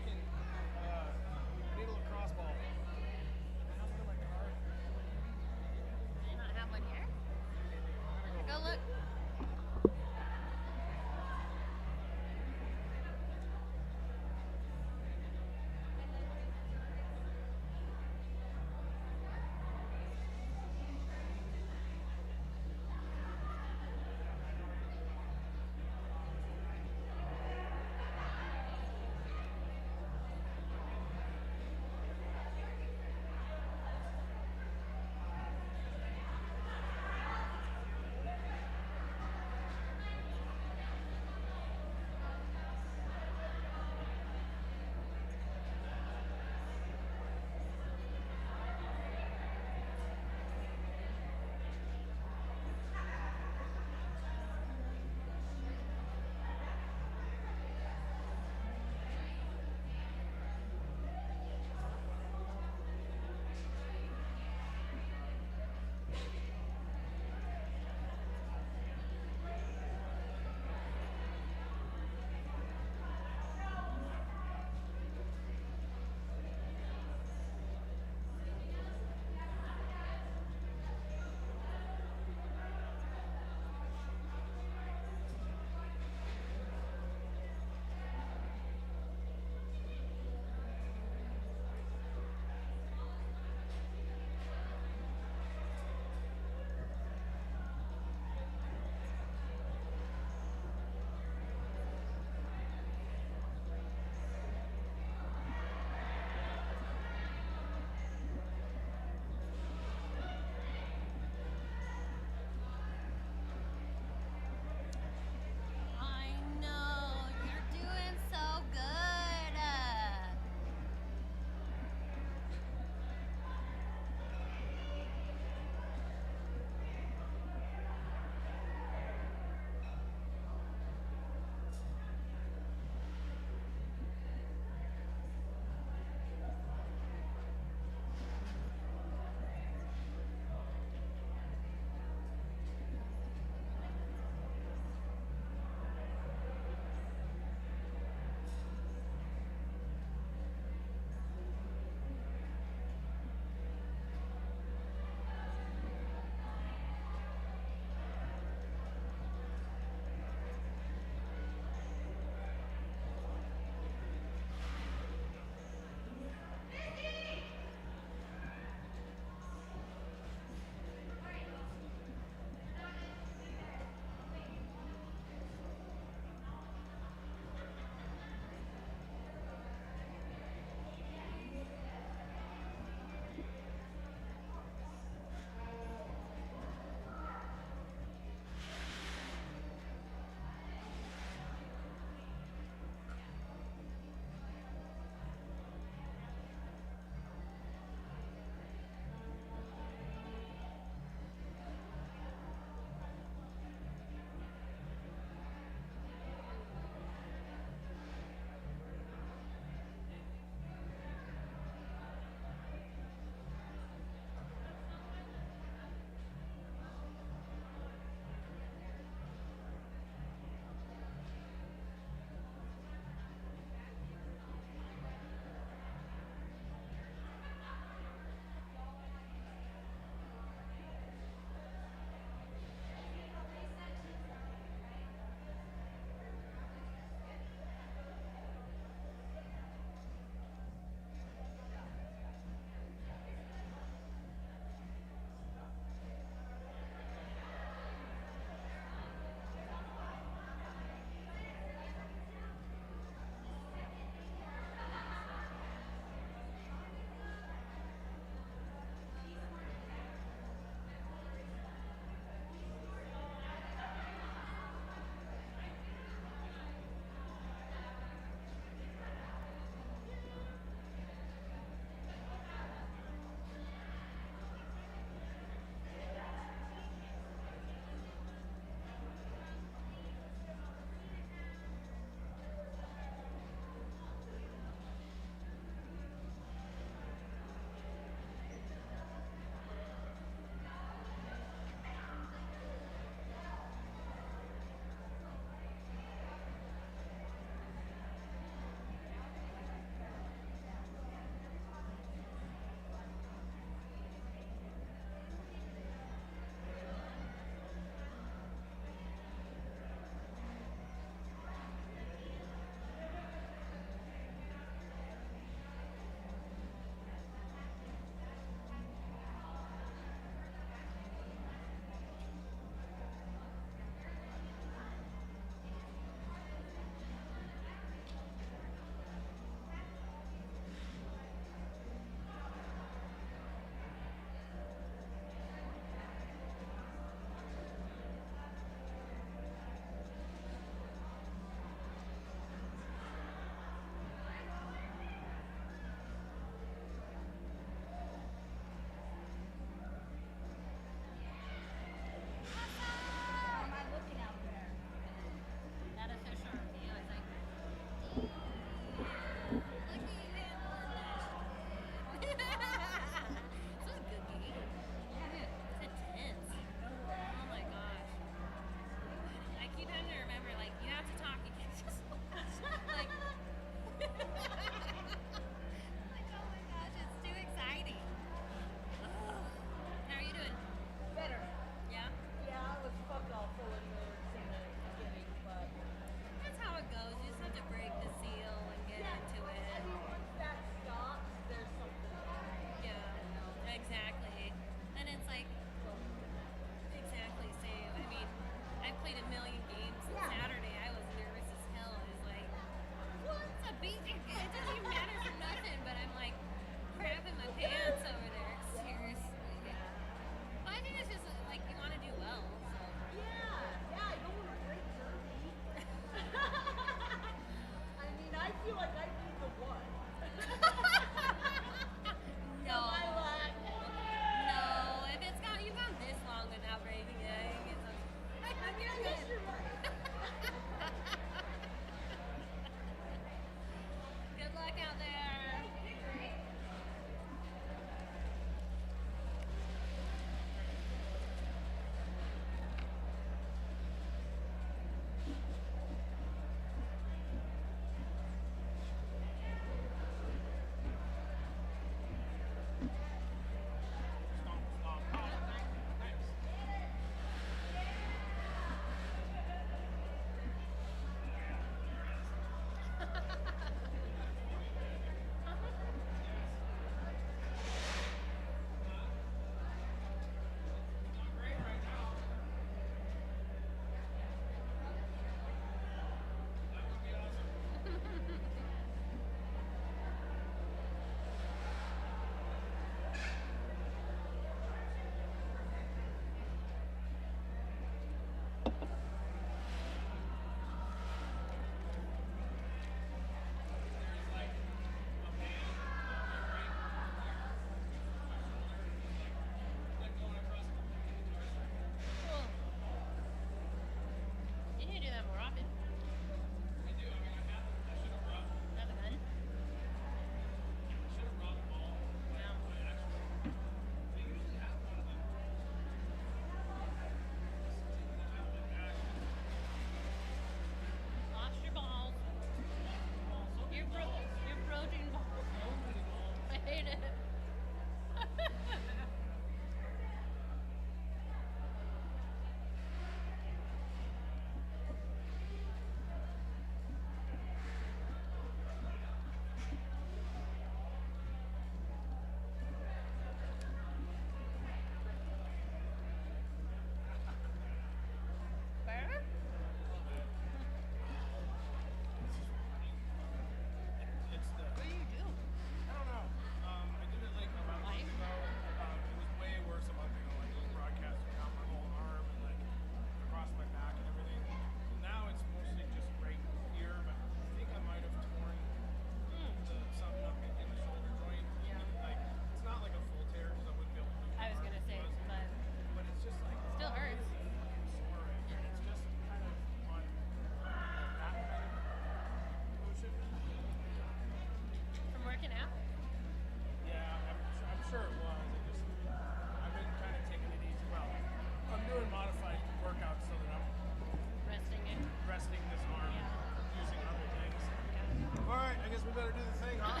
[SPEAKER 1] better do the thing, huh?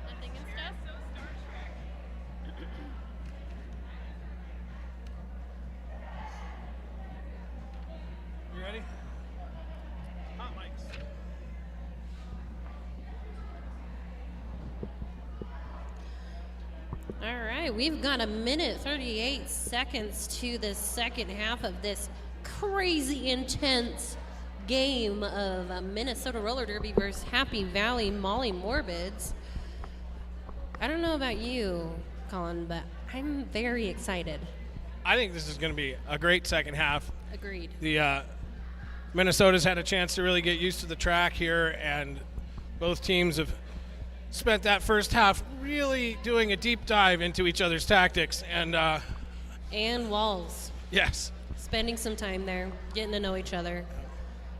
[SPEAKER 2] The thing and stuff.
[SPEAKER 1] You ready? Hot mics.
[SPEAKER 2] All right, we've got a minute 38 seconds to the second half of this crazy intense game of Minnesota Roller Derby versus Happy Valley Molly Morbids. I don't know about you, Colin, but I'm very excited.
[SPEAKER 1] I think this is going to be a great second half.
[SPEAKER 2] Agreed.
[SPEAKER 1] The Minnesota's had a chance to really get used to the track here, and both teams have spent that first half really doing a deep dive into each other's tactics.
[SPEAKER 2] And walls.
[SPEAKER 1] Yes.
[SPEAKER 2] Spending some time there, getting to know each other.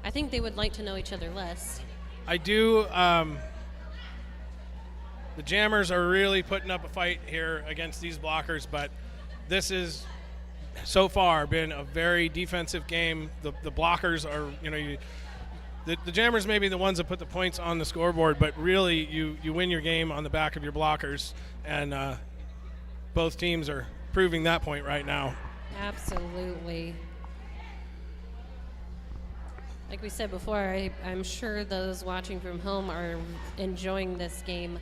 [SPEAKER 2] I think they would like to know each other less.
[SPEAKER 1] I do. The Jammers are really putting up a fight here against these blockers, but this is so far been a very defensive game. The blockers are, the Jammers may be the ones that put the points on the scoreboard, but really you win your game on the back of your blockers, and both teams are proving that point right now.
[SPEAKER 2] Absolutely. Like we said before, I'm sure those watching from home are enjoying this game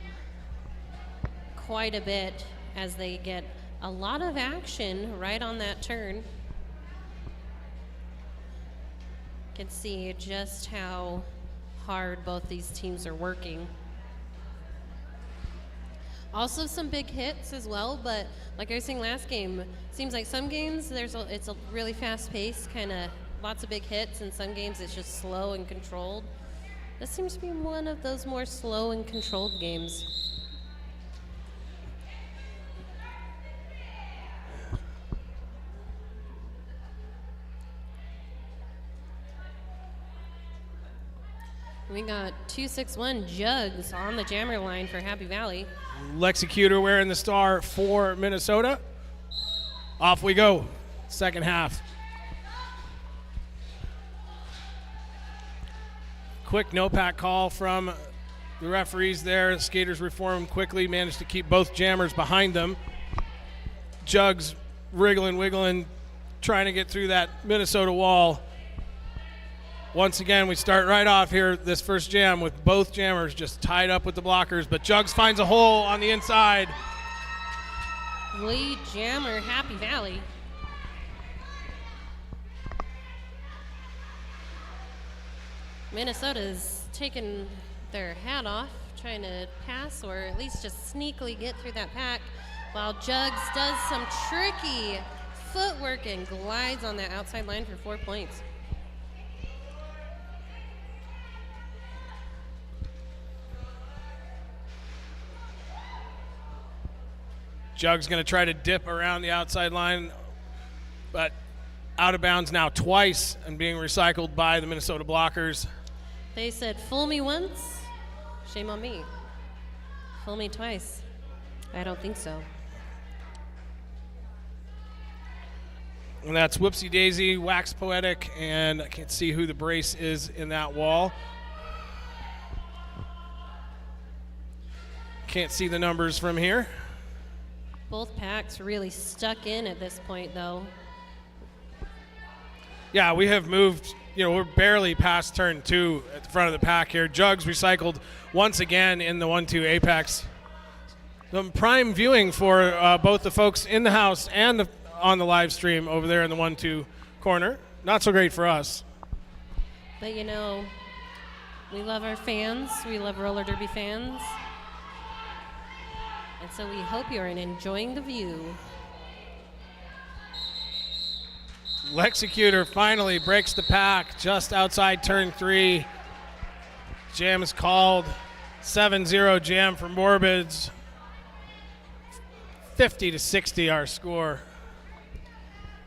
[SPEAKER 2] quite a bit as they get a lot of action right on that turn. Can see just how hard both these teams are working. Also some big hits as well, but like I was saying last game, seems like some games it's a really fast pace, kind of lots of big hits, and some games it's just slow and controlled. This seems to be one of those more slow and controlled games. We got 261 Jugs on the jammer line for Happy Valley.
[SPEAKER 1] Lexicutor wearing the star for Minnesota. Off we go. Second half. Quick no-pack call from the referees there. Skaters reformed quickly, managed to keep both jammers behind them. Jugs wriggling, wiggling, trying to get through that Minnesota wall. Once again, we start right off here, this first jam, with both jammers just tied up with the blockers, but Jugs finds a hole on the inside.
[SPEAKER 2] Lead jammer, Happy Valley. Minnesota's taking their hat off, trying to pass or at least just sneakily get through that pack, while Jugs does some tricky footwork and glides on that outside line for 4 points.
[SPEAKER 1] Jug's going to try to dip around the outside line, but out of bounds now twice and being recycled by the Minnesota blockers.
[SPEAKER 2] They said, fool me once, shame on me. Fool me twice. I don't think so.
[SPEAKER 1] And that's Whoopsie Daisy, Wax Poetic, and I can't see who the brace is in that wall. Can't see the numbers from here.
[SPEAKER 2] Both packs really stuck in at this point, though.
[SPEAKER 1] Yeah, we have moved, we're barely past turn 2 at the front of the pack here. Jugs recycled once again in the 1-2 apex. Some prime viewing for both the folks in the house and on the live stream over there in the 1-2 corner. Not so great for us.
[SPEAKER 2] But we love our fans. We love roller derby fans. And so we hope you're enjoying the view.
[SPEAKER 1] Lexicutor finally breaks the pack just outside turn 3. Jam is called. 7-0 jam for Morbids. 50-60 our score.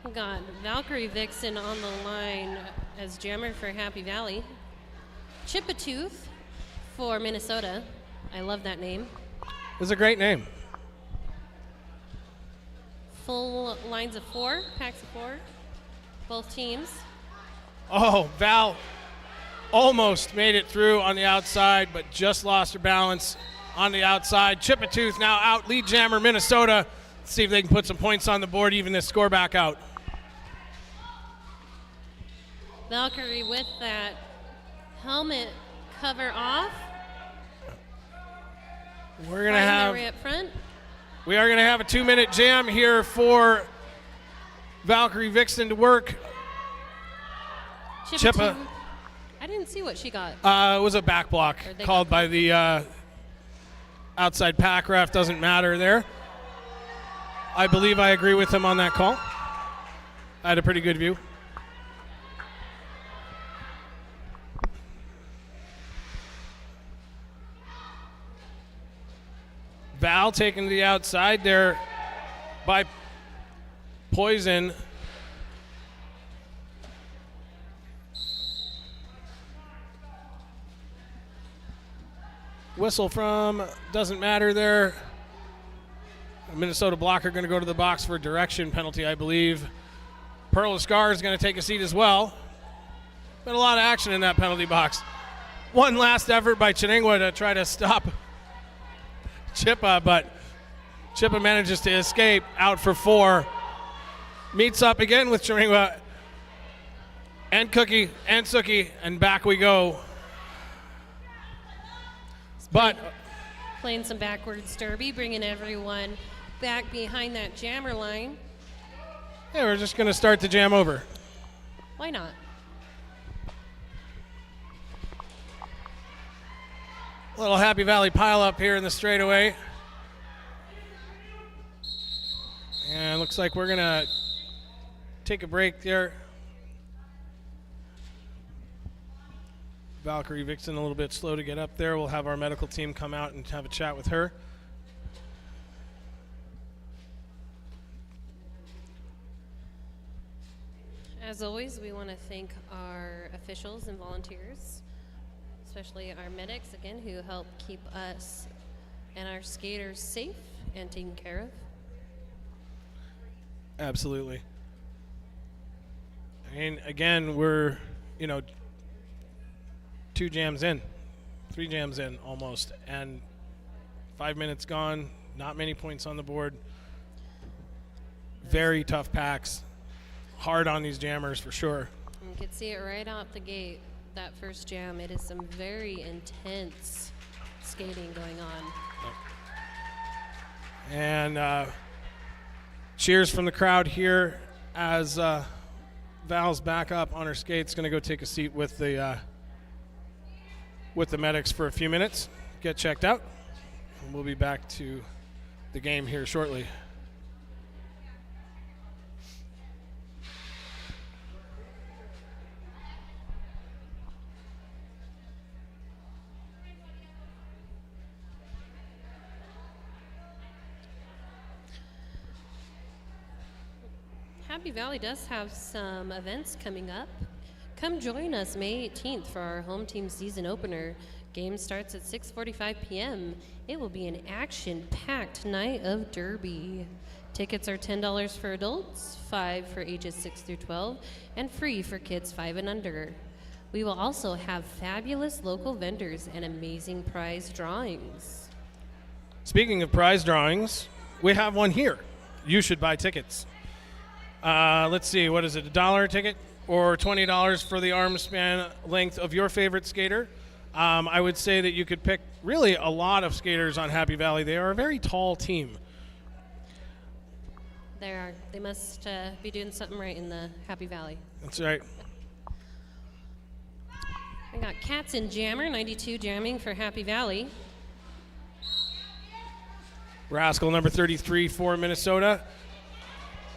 [SPEAKER 2] We got Valkyrie Vixen on the line as jammer for Happy Valley. Chipatooth for Minnesota. I love that name.
[SPEAKER 1] It's a great name.
[SPEAKER 2] Full lines of 4, packs of 4, both teams.
[SPEAKER 1] Oh, Val almost made it through on the outside, but just lost her balance on the outside. Chipatooth now out, lead jammer Minnesota. Let's see if they can put some points on the board, even this score back out.
[SPEAKER 2] Valkyrie with that helmet cover off.
[SPEAKER 1] We're gonna have
[SPEAKER 2] right up front.
[SPEAKER 1] We are gonna have a 2-minute jam here for Valkyrie Vixen to work. Chippa.
[SPEAKER 2] I didn't see what she got.
[SPEAKER 1] It was a back block called by the outside pack ref. Doesn't matter there. I believe I agree with him on that call. I had a pretty good view. Val taken to the outside there by Poison. Whistle from, doesn't matter there. Minnesota blocker going to go to the box for a direction penalty, I believe. Pearl Scar is going to take a seat as well. Been a lot of action in that penalty box. One last effort by Chiningwa to try to stop Chippa, but Chippa manages to escape, out for 4. Meets up again with Chiningwa and Cookie and Suki, and back we go. But
[SPEAKER 2] playing some backwards derby, bringing everyone back behind that jammer line.
[SPEAKER 1] Yeah, we're just going to start the jam over.
[SPEAKER 2] Why not?
[SPEAKER 1] A little Happy Valley pile up here in the straightaway. And looks like we're going to take a break there. Valkyrie Vixen a little bit slow to get up there. We'll have our medical team come out and have a chat with her.
[SPEAKER 2] As always, we want to thank our officials and volunteers, especially our medics, again, who help keep us and our skaters safe and taken care of.
[SPEAKER 1] Absolutely. And again, we're, 2 jams in, 3 jams in almost, and 5 minutes gone, not many points on the board. Very tough packs, hard on these jammers for sure.
[SPEAKER 2] You could see it right out the gate, that first jam. It is some very intense skating going on.
[SPEAKER 1] And cheers from the crowd here as Val's back up on her skates, going to go take a seat with the medics for a few minutes, get checked out, and we'll be back to the game here shortly.
[SPEAKER 2] Happy Valley does have some events coming up. Come join us May 18th for our home team season opener. Game starts at 6:45 p.m. It will be an action-packed night of derby. Tickets are $10 for adults, $5 for ages 6 through 12, and free for kids 5 and under. We will also have fabulous local vendors and amazing prize drawings.
[SPEAKER 1] Speaking of prize drawings, we have one here. You should buy tickets. Let's see, what is it, $1 a ticket or $20 for the arm span length of your favorite skater? I would say that you could pick really a lot of skaters on Happy Valley. They are a very tall team.
[SPEAKER 2] They must be doing something right in the Happy Valley.
[SPEAKER 1] That's right.
[SPEAKER 2] I got Cats and Jammer, 92 jamming for Happy Valley.
[SPEAKER 1] Rascal number 33 for Minnesota.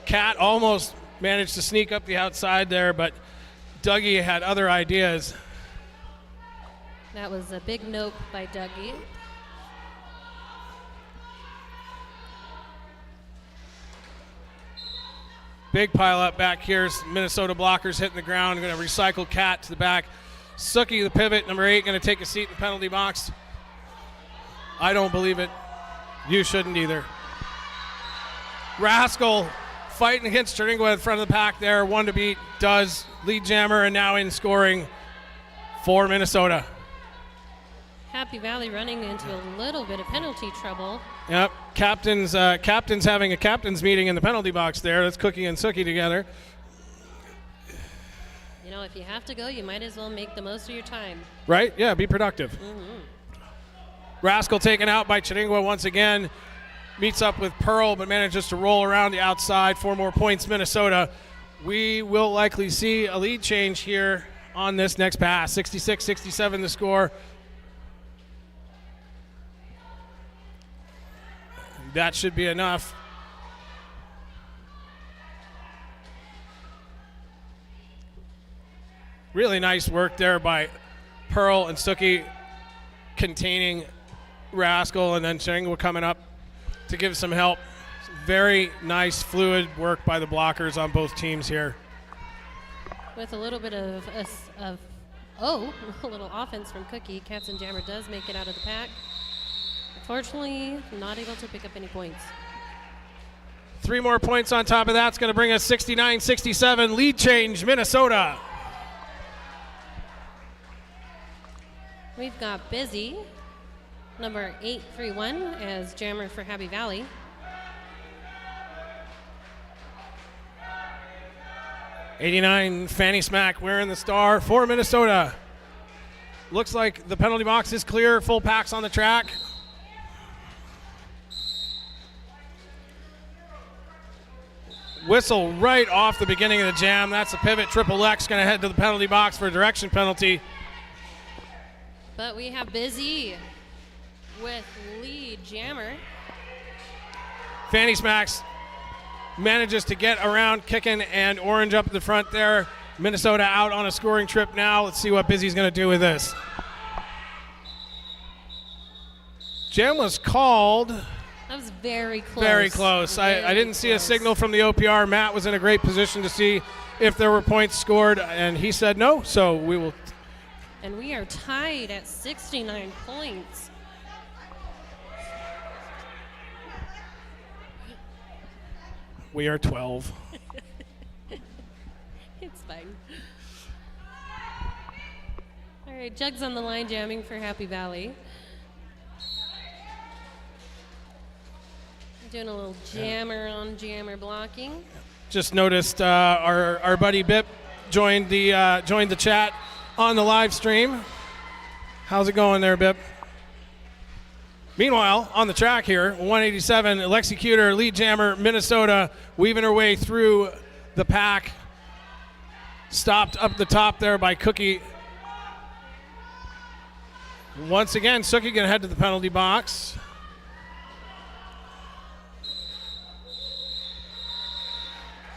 [SPEAKER 1] Cat almost managed to sneak up the outside there, but Dougie had other ideas.
[SPEAKER 2] That was a big nope by Dougie.
[SPEAKER 1] Big pile up back here. Minnesota blockers hitting the ground. Going to recycle Cat to the back. Suki, the pivot, number 8, going to take a seat in the penalty box. I don't believe it. You shouldn't either. Rascal fighting against Chernigua in front of the pack there. 1 to beat does. Lead jammer and now in scoring for Minnesota.
[SPEAKER 2] Happy Valley running into a little bit of penalty trouble.
[SPEAKER 1] Yep, captain's having a captain's meeting in the penalty box there. That's Cookie and Sookie together.
[SPEAKER 2] You know, if you have to go, you might as well make the most of your time.
[SPEAKER 1] Right? Yeah, be productive. Rascal taken out by Chiringua once again. Meets up with Pearl, but manages to roll around the outside. 4 more points, Minnesota. We will likely see a lead change here on this next pass. 66-67 the score. That should be enough. Really nice work there by Pearl and Sookie containing Rascal, and then Chiringua coming up to give some help. Very nice, fluid work by the blockers on both teams here.
[SPEAKER 2] With a little bit of a little offense from Cookie, Katzenjammer does make it out of the pack. Unfortunately, not able to pick up any points.
[SPEAKER 1] 3 more points on top of that. It's going to bring us 69-67. Lead change, Minnesota.
[SPEAKER 2] We've got Busy, number 831, as jammer for Happy Valley.
[SPEAKER 1] '89 Fanny Smack wearing the star for Minnesota. Looks like the penalty box is clear. Full packs on the track. Whistle right off the beginning of the jam. That's a pivot. Triple X going to head to the penalty box for a direction penalty.
[SPEAKER 2] But we have Busy with lead jammer.
[SPEAKER 1] Fanny Smacks manages to get around Kickin and Orange up at the front there. Minnesota out on a scoring trip now. Let's see what Busy's going to do with this. Jam was called.
[SPEAKER 2] That was very close.
[SPEAKER 1] Very close. I didn't see a signal from the OPR. Matt was in a great position to see if there were points scored, and he said no, so we will.
[SPEAKER 2] And we are tied at 69 points.
[SPEAKER 1] We are 12.
[SPEAKER 2] It's fine. All right, Jugs on the line jamming for Happy Valley. Doing a little jammer on jammer blocking.
[SPEAKER 1] Just noticed our buddy Bip joined the chat on the live stream. How's it going there, Bip? Meanwhile, on the track here, 187, Lexicutor, lead jammer, Minnesota, weaving her way through the pack. Stopped up the top there by Cookie. Once again, Sookie gonna head to the penalty box.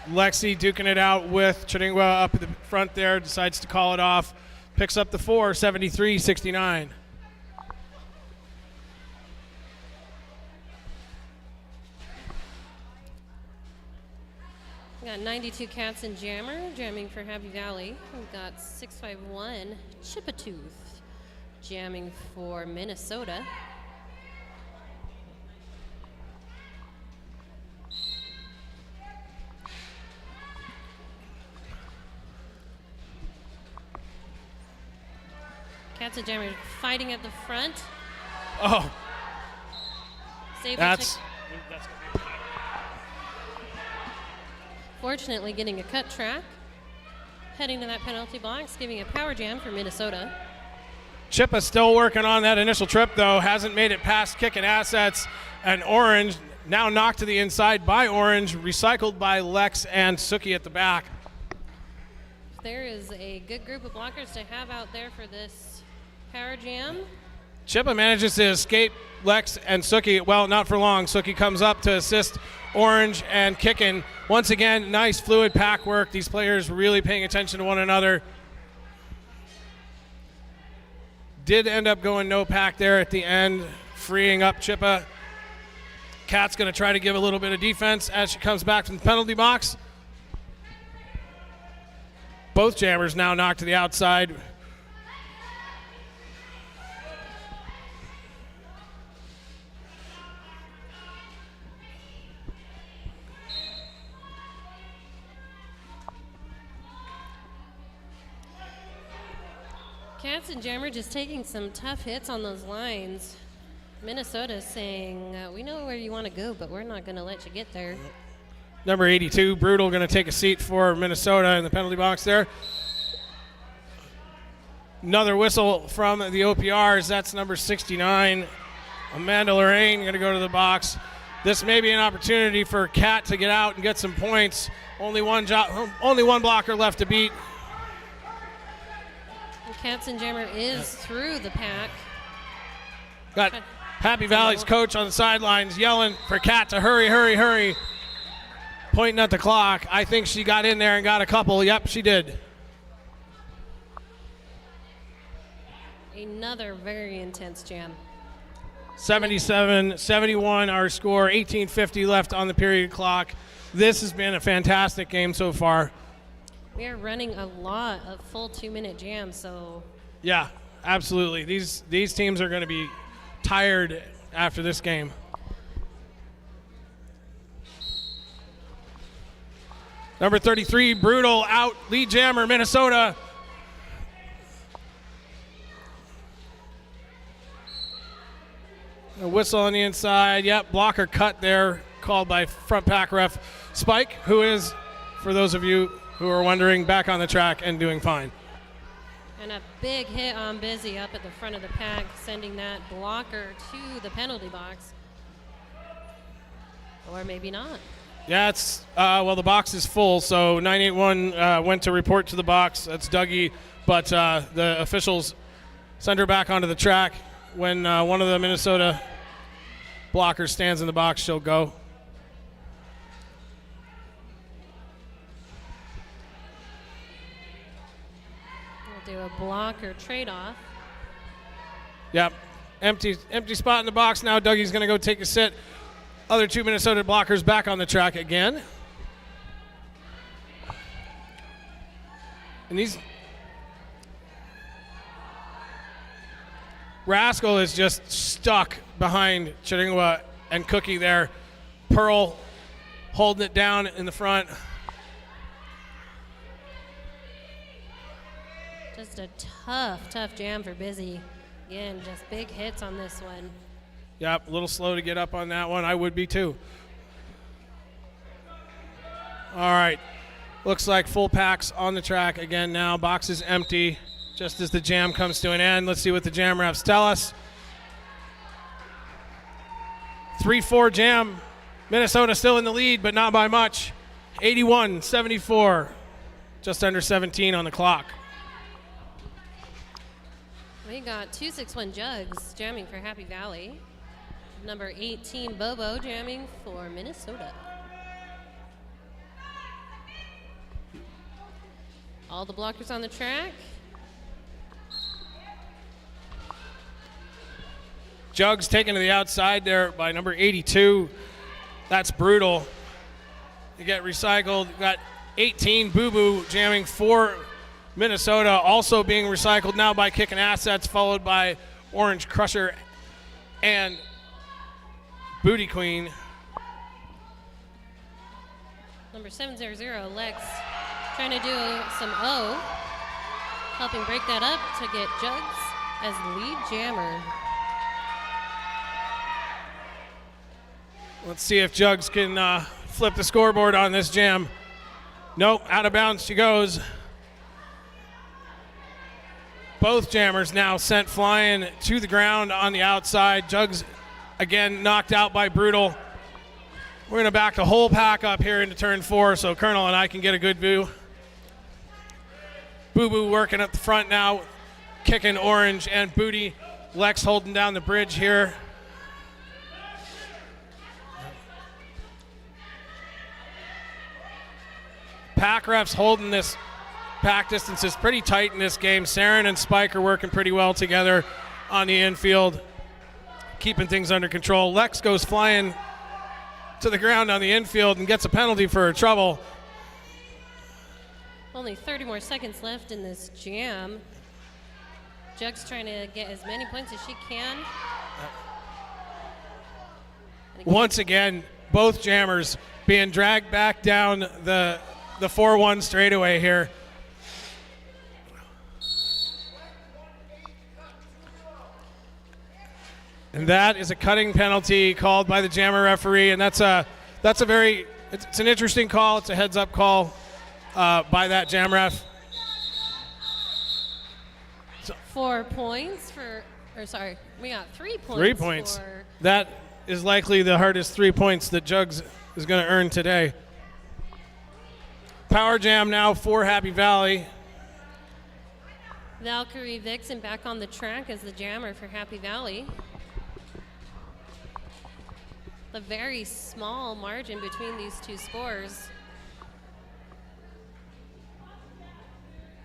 [SPEAKER 1] Lexi duking it out with Chiringua up at the front there, decides to call it off. Picks up the 4, 73-69.
[SPEAKER 2] We got 92 Cats and Jammer jamming for Happy Valley. We've got 651 Chipatooth jamming for Minnesota. Cats and Jammer fighting at the front.
[SPEAKER 1] Oh,
[SPEAKER 2] Save
[SPEAKER 1] that's
[SPEAKER 2] fortunately getting a cut track. Heading to that penalty box, giving a power jam for Minnesota.
[SPEAKER 1] Chippa still working on that initial trip, though. Hasn't made it past Kicking Assets. And Orange now knocked to the inside by Orange, recycled by Lex and Sookie at the back.
[SPEAKER 2] There is a good group of blockers to have out there for this power jam.
[SPEAKER 1] Chippa manages to escape Lex and Sookie. Well, not for long. Sookie comes up to assist Orange and Kickin. Once again, nice fluid pack work. These players really paying attention to one another. Did end up going no pack there at the end, freeing up Chippa. Kat's going to try to give a little bit of defense as she comes back from the penalty box. Both jammers now knocked to the outside.
[SPEAKER 2] Cats and Jammer just taking some tough hits on those lines. Minnesota's saying, we know where you want to go, but we're not going to let you get there.
[SPEAKER 1] Number 82, Brutal, going to take a seat for Minnesota in the penalty box there. Another whistle from the OPRs. That's number 69. Amanda Lorraine going to go to the box. This may be an opportunity for Cat to get out and get some points. Only one blocker left to beat.
[SPEAKER 2] And Cats and Jammer is through the pack.
[SPEAKER 1] Got Happy Valley's coach on the sidelines yelling for Cat to hurry, hurry, hurry. Pointing at the clock. I think she got in there and got a couple. Yep, she did.
[SPEAKER 2] Another very intense jam.
[SPEAKER 1] 77-71 our score, 18:50 left on the period clock. This has been a fantastic game so far.
[SPEAKER 2] We are running a lot of full 2-minute jams, so.
[SPEAKER 1] Yeah, absolutely. These teams are going to be tired after this game. Number 33, Brutal, out, lead jammer, Minnesota. A whistle on the inside. Yep, blocker cut there, called by front pack ref Spike, who is, for those of you who are wondering, back on the track and doing fine.
[SPEAKER 2] And a big hit on Busy up at the front of the pack, sending that blocker to the penalty box. Or maybe not.
[SPEAKER 1] Yeah, it's, well, the box is full, so 981 went to report to the box. That's Dougie, but the officials send her back onto the track. When one of the Minnesota blockers stands in the box, she'll go.
[SPEAKER 2] We'll do a blocker trade-off.
[SPEAKER 1] Yep, empty spot in the box now. Dougie's going to go take a sit. Other two Minnesota blockers back on the track again. And these... Rascal is just stuck behind Chiringwa and Cookie there. Pearl holding it down in the front.
[SPEAKER 2] Just a tough jam for Busy. Again, just big hits on this one.
[SPEAKER 1] Yep, a little slow to get up on that one. I would be too. All right. Looks like full packs on the track again now. Box is empty. Just as the jam comes to an end, let's see what the jam refs tell us. 3-4 jam. Minnesota still in the lead, but not by much. 81-74. Just under 17 on the clock.
[SPEAKER 2] We got 261 Jugs jamming for Happy Valley. Number 18 Bobo jamming for Minnesota. All the blockers on the track.
[SPEAKER 1] Jugs taken to the outside there by number 82. That's Brutal. You get recycled. You got 18 Boo Boo jamming for Minnesota, also being recycled now by Kicking Assets, followed by Orange Crusher and Booty Queen.
[SPEAKER 2] Number 700 Lex trying to do some O, helping break that up to get Jugs as lead jammer.
[SPEAKER 1] Let's see if Jugs can flip the scoreboard on this jam. Nope, out of bounds she goes. Both jammers now sent flying to the ground on the outside. Jugs again knocked out by Brutal. We're going to back the whole pack up here into turn 4 so Colonel and I can get a good view. Boo Boo working up the front now, kicking Orange and Booty. Lex holding down the bridge here. Pack refs holding this pack distances pretty tight in this game. Saren and Spike are working pretty well together on the infield, keeping things under control. Lex goes flying to the ground on the infield and gets a penalty for her trouble.
[SPEAKER 2] Only 30 more seconds left in this jam. Jug's trying to get as many points as she can.
[SPEAKER 1] Once again, both jammers being dragged back down the 4-1 straightaway here. And that is a cutting penalty called by the Jammer referee, and it's an interesting call. It's a heads-up call by that Jam ref.
[SPEAKER 2] 4 points we got 3 points.
[SPEAKER 1] 3 points. That is likely the hardest 3 points that Jugs is going to earn today. Power Jam now for Happy Valley.
[SPEAKER 2] Valkyrie Vixen back on the track as the jammer for Happy Valley. A very small margin between these two scores.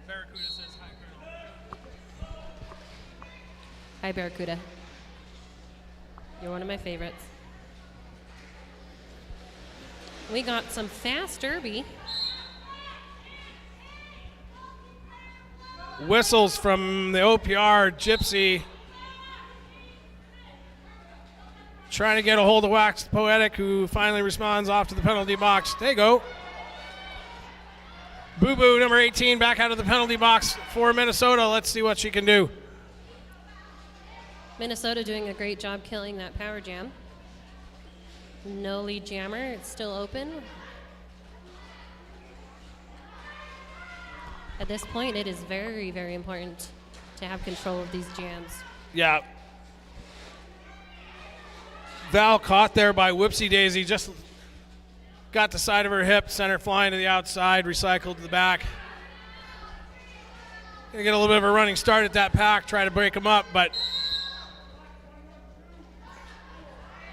[SPEAKER 1] Barracuda says hi, Colonel.
[SPEAKER 2] Hi, Barracuda. You're one of my favorites. We got some fast derby.
[SPEAKER 1] Whistles from the OPR Gypsy. Trying to get a hold of Wax Poetic, who finally responds off to the penalty box. There you go. Boo Boo, number 18, back out of the penalty box for Minnesota. Let's see what she can do.
[SPEAKER 2] Minnesota doing a great job killing that power jam. No lead jammer, it's still open. At this point, it is very, very important to have control of these jams.
[SPEAKER 1] Yeah. Val caught there by Whoopsie Daisy, just got the side of her hip, sent her flying to the outside, recycled to the back. Gonna get a little bit of a running start at that pack, try to break them up, but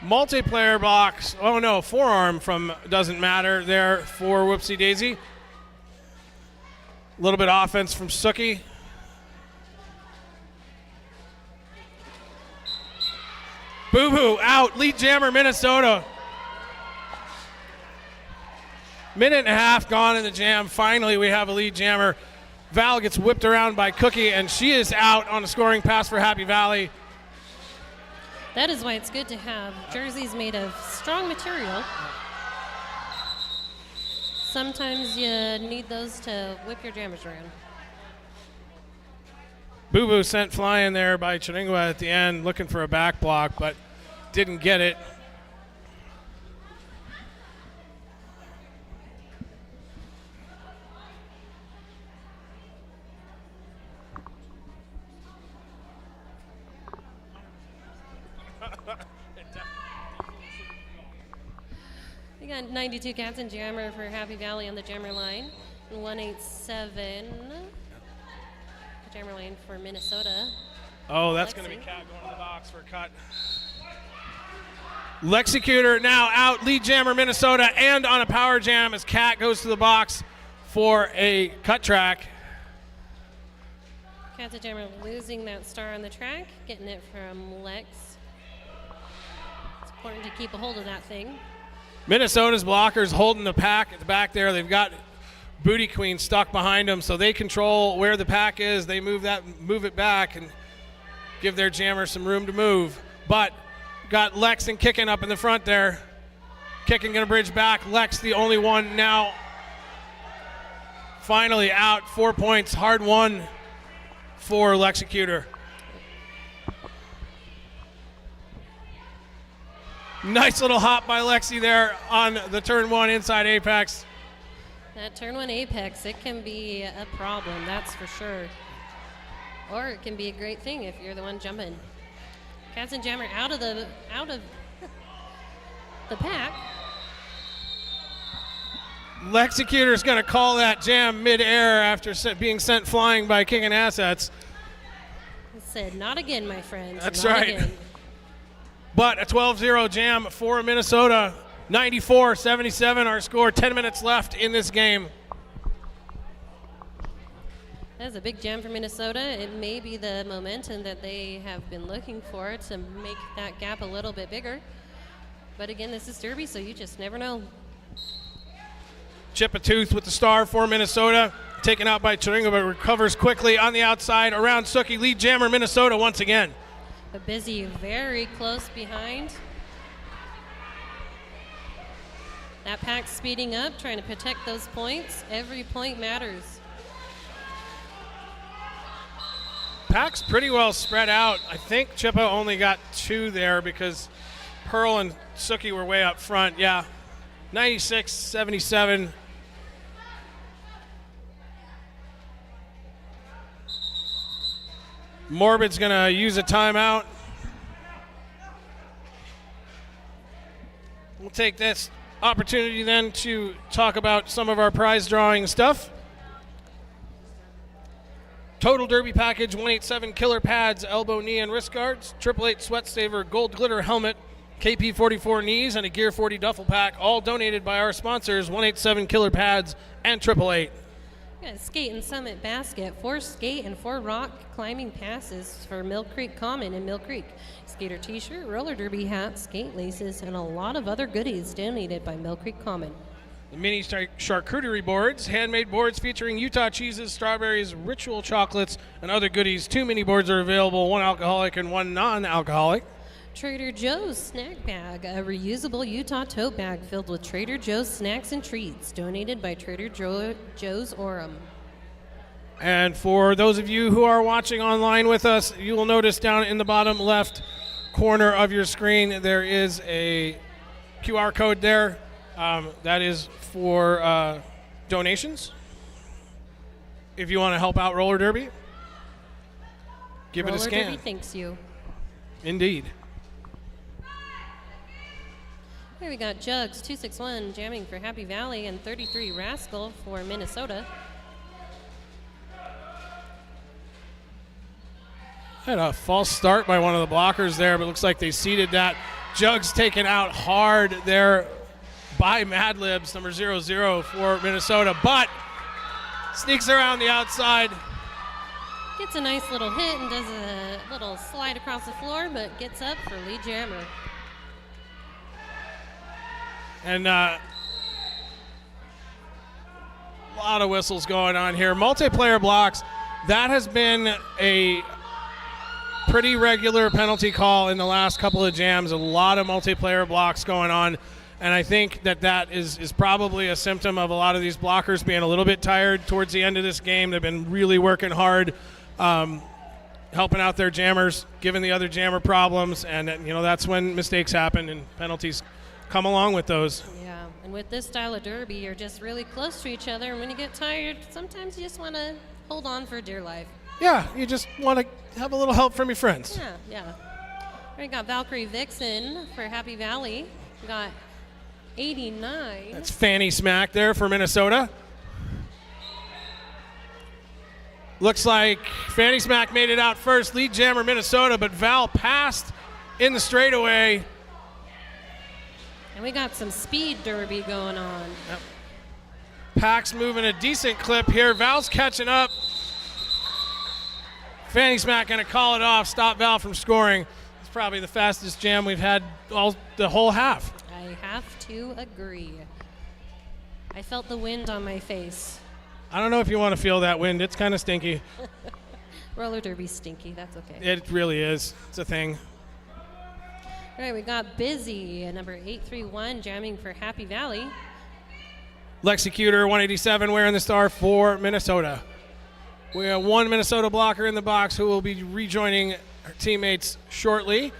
[SPEAKER 1] multiplayer box, oh no, forearm from Doesn't Matter there for Whoopsie Daisy. A little bit of offense from Sookie. Boo Boo out, lead jammer Minnesota. Minute and a half gone in the jam. Finally, we have a lead jammer. Val gets whipped around by Cookie, and she is out on a scoring pass for Happy Valley.
[SPEAKER 2] That is why it's good to have jerseys made of strong material. Sometimes you need those to whip your jammers around.
[SPEAKER 1] Boo Boo sent flying there by Chiringua at the end, looking for a back block, but didn't get it.
[SPEAKER 2] We got 92 cats and jammer for Happy Valley on the jammer line. And 187 jammer line for Minnesota.
[SPEAKER 1] Oh, that's going to be Cat going to the box for a cut. Lexicutor now out, lead jammer Minnesota, and on a power jam as Cat goes to the box for a cut track.
[SPEAKER 2] Cat's a jammer losing that star on the track, getting it from Lex. It's important to keep a hold of that thing.
[SPEAKER 1] Minnesota's blockers holding the pack at the back there. They've got Booty Queen stuck behind them, so they control where the pack is. They move it back and give their jammer some room to move. But got Lex and Kicking up in the front there. Kicking gonna bridge back. Lex the only one now finally out. 4 points, hard won for Lexicutor. Nice little hop by Lexi there on the turn one inside apex.
[SPEAKER 2] That turn one apex, it can be a problem, that's for sure. Or it can be a great thing if you're the one jumping. Cats and jammer out of the pack.
[SPEAKER 1] Lexicutor's going to call that jam mid-air after being sent flying by Kicking Assets.
[SPEAKER 2] He said, not again, my friend.
[SPEAKER 1] That's
[SPEAKER 2] not
[SPEAKER 1] right.
[SPEAKER 2] Again.
[SPEAKER 1] But a 12-0 jam for Minnesota. 94-77 our score. 10 minutes left in this game.
[SPEAKER 2] That's a big jam for Minnesota. It may be the momentum that they have been looking for to make that gap a little bit bigger. But again, this is Derby, so you just never know.
[SPEAKER 1] Chip a tooth with the star for Minnesota. Taken out by Chiringa, but recovers quickly on the outside around Sookie. Lead jammer Minnesota once again.
[SPEAKER 2] But Busy very close behind. That pack speeding up, trying to protect those points. Every point matters.
[SPEAKER 1] pack's pretty well spread out. I think Chippa only got 2 there because Pearl and Suki were way up front. Yeah, 96-77. Morbid's going to use a timeout. We'll take this opportunity then to talk about some of our prize drawing stuff. Total Derby Package, 187 Killer Pads, elbow, knee, and wrist guards, 888 Sweat Saver Gold Glitter Helmet, KP44 knees, and a Gear 40 duffel pack, all donated by our sponsors, 187 Killer Pads and 888.
[SPEAKER 2] Yeah, skate and summit basket, 4 skate and 4 rock climbing passes for Mill Creek Common in Mill Creek. Skater t-shirt, roller derby hat, skate laces, and a lot of other goodies donated by Mill Creek Common.
[SPEAKER 1] The mini charcuterie boards, handmade boards featuring Utah cheeses, strawberries, ritual chocolates, and other goodies. 2 mini boards are available, 1 alcoholic and 1 non-alcoholic.
[SPEAKER 2] Trader Joe's snack bag, a reusable Utah tote bag filled with Trader Joe's snacks and treats, donated by Trader Joe's Orem.
[SPEAKER 1] And for those of you who are watching online with us, you will notice down in the bottom left corner of your screen there is a QR code there. That is for donations. If you want to help out Roller Derby, give it a scan.
[SPEAKER 2] Roller Derby thanks you.
[SPEAKER 1] Indeed.
[SPEAKER 2] Here we got Jugs 261 jamming for Happy Valley and 33 Rascal for Minnesota.
[SPEAKER 1] Had a false start by one of the blockers there, but it looks like they seeded that. Jugs taken out hard there by Mad Libs, number 00 for Minnesota, but sneaks around the outside.
[SPEAKER 2] Gets a nice little hit and does a little slide across the floor, but gets up for lead jammer.
[SPEAKER 1] And a lot of whistles going on here. Multiplayer blocks, that has been a pretty regular penalty call in the last couple of jams. A lot of multiplayer blocks going on. And I think that is probably a symptom of a lot of these blockers being a little bit tired towards the end of this game. They've been really working hard, helping out their jammers, giving the other jammer problems. And, that's when mistakes happen and penalties come along with those.
[SPEAKER 2] Yeah, and with this style of derby, you're just really close to each other. And when you get tired, sometimes you just want to hold on for dear life.
[SPEAKER 1] Yeah, you just want to have a little help from your friends.
[SPEAKER 2] Yeah. We got Valkyrie Vixen for Happy Valley. We got 89.
[SPEAKER 1] That's Fanny Smack there for Minnesota. Looks like Fanny Smack made it out first, lead jammer Minnesota, but Val passed in the straightaway.
[SPEAKER 2] And we got some speed derby going on.
[SPEAKER 1] Yep. Pack's moving a decent clip here. Val's catching up. Fanny Smack going to call it off, stop Val from scoring. It's probably the fastest jam we've had the whole half.
[SPEAKER 2] I have to agree. I felt the wind on my face.
[SPEAKER 1] I don't know if you want to feel that wind. It's kind of stinky.
[SPEAKER 2] Roller derby stinky. That's okay.
[SPEAKER 1] It really is. It's a thing.
[SPEAKER 2] All right, we got Busy, number 831, jamming for Happy Valley.
[SPEAKER 1] Lexicutor, 187, wearing the star for Minnesota. We have 1 Minnesota blocker in the box who will be rejoining her teammates shortly.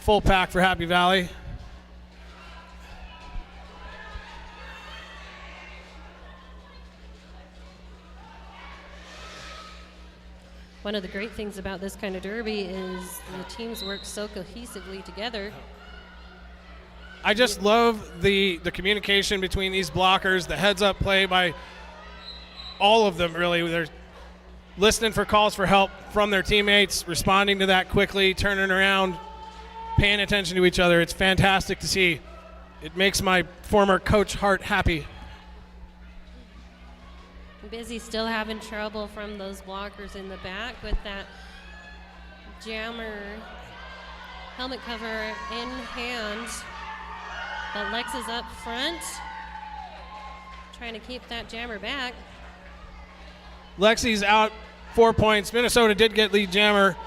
[SPEAKER 1] Full pack for Happy Valley.
[SPEAKER 2] One of the great things about this kind of derby is the teams work so cohesively together.
[SPEAKER 1] I just love the communication between these blockers, the heads-up play by all of them, really. They're listening for calls for help from their teammates, responding to that quickly, turning around, paying attention to each other. It's fantastic to see. It makes my former coach heart happy.
[SPEAKER 2] Busy still having trouble from those blockers in the back with that jammer helmet cover in hand. But Lex is up front, trying to keep that jammer back.
[SPEAKER 1] Lexi's out 4 points. Minnesota did get lead jammer.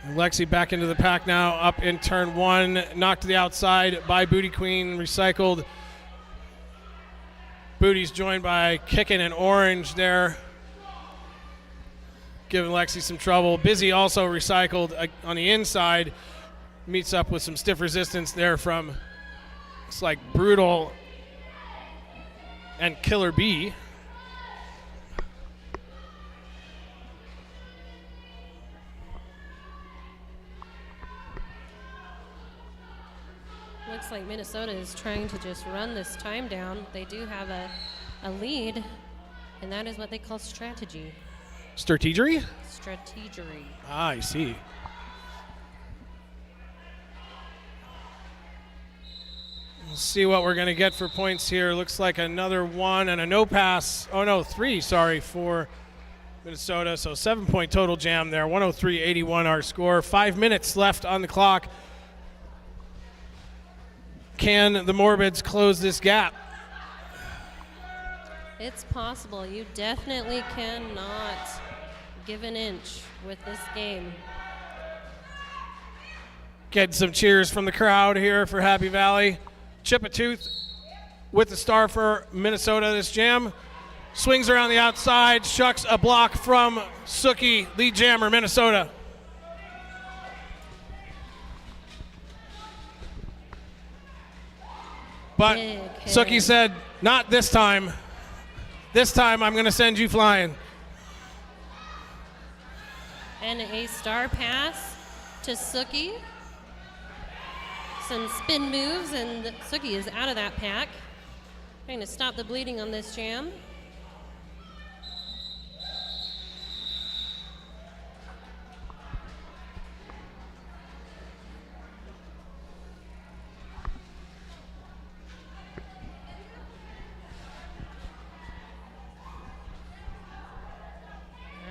[SPEAKER 1] And Lexi back into the pack now, up in turn 1, knocked to the outside by Booty Queen, recycled. Booty's joined by Kickin' and Orange there. giving Lexi some trouble. Busy also recycled on the inside. Meets up with some stiff resistance there from, it's like Brutal and Killer B.
[SPEAKER 2] Looks like Minnesota is trying to just run this time down. They do have a lead, and that is what they call strategy.
[SPEAKER 1] Strategery?
[SPEAKER 2] Strategery.
[SPEAKER 1] Ah, I see. We'll see what we're going to get for points here. Looks like another one and a no pass. Oh, no, 3, sorry, for Minnesota. So 7-point total jam there. 103-81 our score. 5 minutes left on the clock. Can the Morbids close this gap?
[SPEAKER 2] It's possible. You definitely cannot give an inch with this game.
[SPEAKER 1] Get some cheers from the crowd here for Happy Valley. Chip a tooth with the star for Minnesota this jam. Swings around the outside, shucks a block from Suki, lead jammer, Minnesota. But Suki said, not this time. This time I'm going to send you flying.
[SPEAKER 2] And a star pass to Suki. Some spin moves, and Suki is out of that pack. Trying to stop the bleeding on this jam.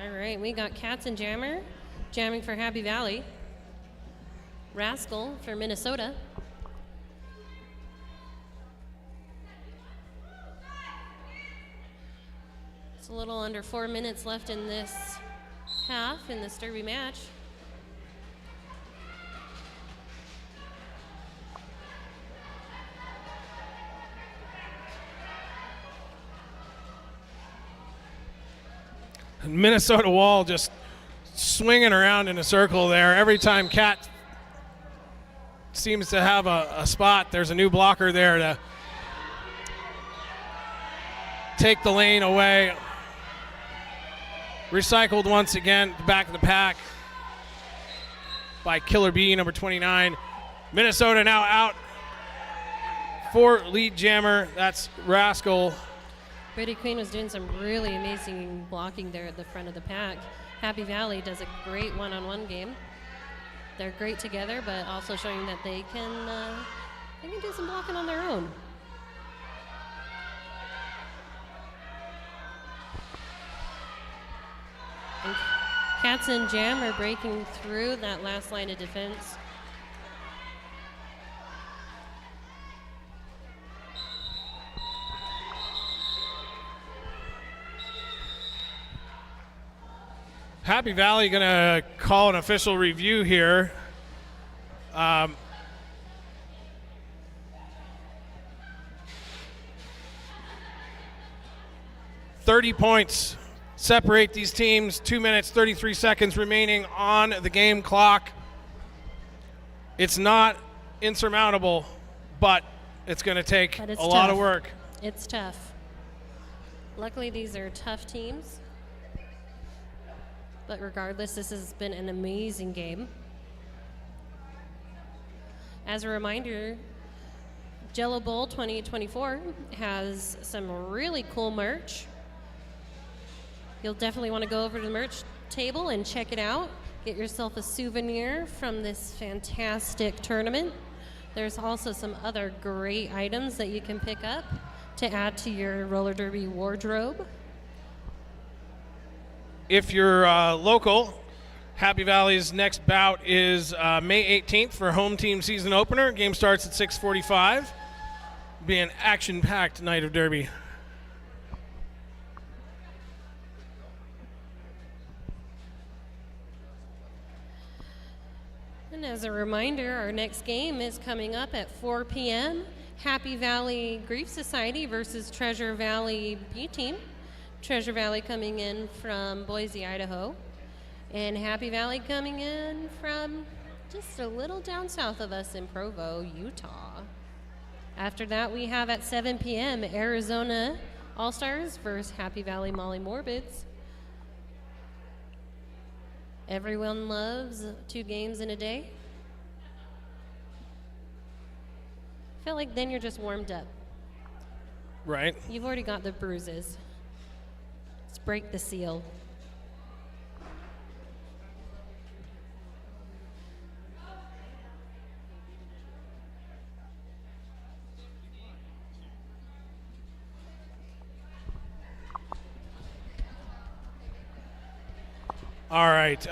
[SPEAKER 2] All right, we got Cats and Jammer jamming for Happy Valley. Rascal for Minnesota. It's a little under 4 minutes left in this half in this derby match.
[SPEAKER 1] Minnesota Wall just swinging around in a circle there. Every time Cat seems to have a spot, there's a new blocker there to take the lane away. Recycled once again, back of the pack by Killer B, number 29. Minnesota now out for lead jammer. That's Rascal.
[SPEAKER 2] Brady Queen was doing some really amazing blocking there at the front of the pack. Happy Valley does a great one-on-one game. They're great together, but also showing that they can do some blocking on their own. And Cats and Jam are breaking through that last line of defense.
[SPEAKER 1] Happy Valley going to call an official review here. 30 points separate these teams. 2 minutes, 33 seconds remaining on the game clock. It's not insurmountable, but it's going to take a lot of work.
[SPEAKER 2] It's tough. Luckily, these are tough teams. But regardless, this has been an amazing game. As a reminder, Jello Bowl 2024 has some really cool merch. You'll definitely want to go over to the merch table and check it out. Get yourself a souvenir from this fantastic tournament. There's also some other great items that you can pick up to add to your roller derby wardrobe.
[SPEAKER 1] If you're local, Happy Valley's next bout is May 18th for home team season opener. Game starts at 6:45. Be an action-packed night of derby.
[SPEAKER 2] And as a reminder, our next game is coming up at 4 p.m. Happy Valley Grief Society versus Treasure Valley B Team. Treasure Valley coming in from Boise, Idaho. And Happy Valley coming in from just a little down south of us in Provo, Utah. After that, we have at 7 p.m. Arizona All-Stars versus Happy Valley Molly Morbids. Everyone loves 2 games in a day. I feel like then you're just warmed up.
[SPEAKER 1] Right.
[SPEAKER 2] You've already got the bruises. Let's break the seal.
[SPEAKER 1] All right.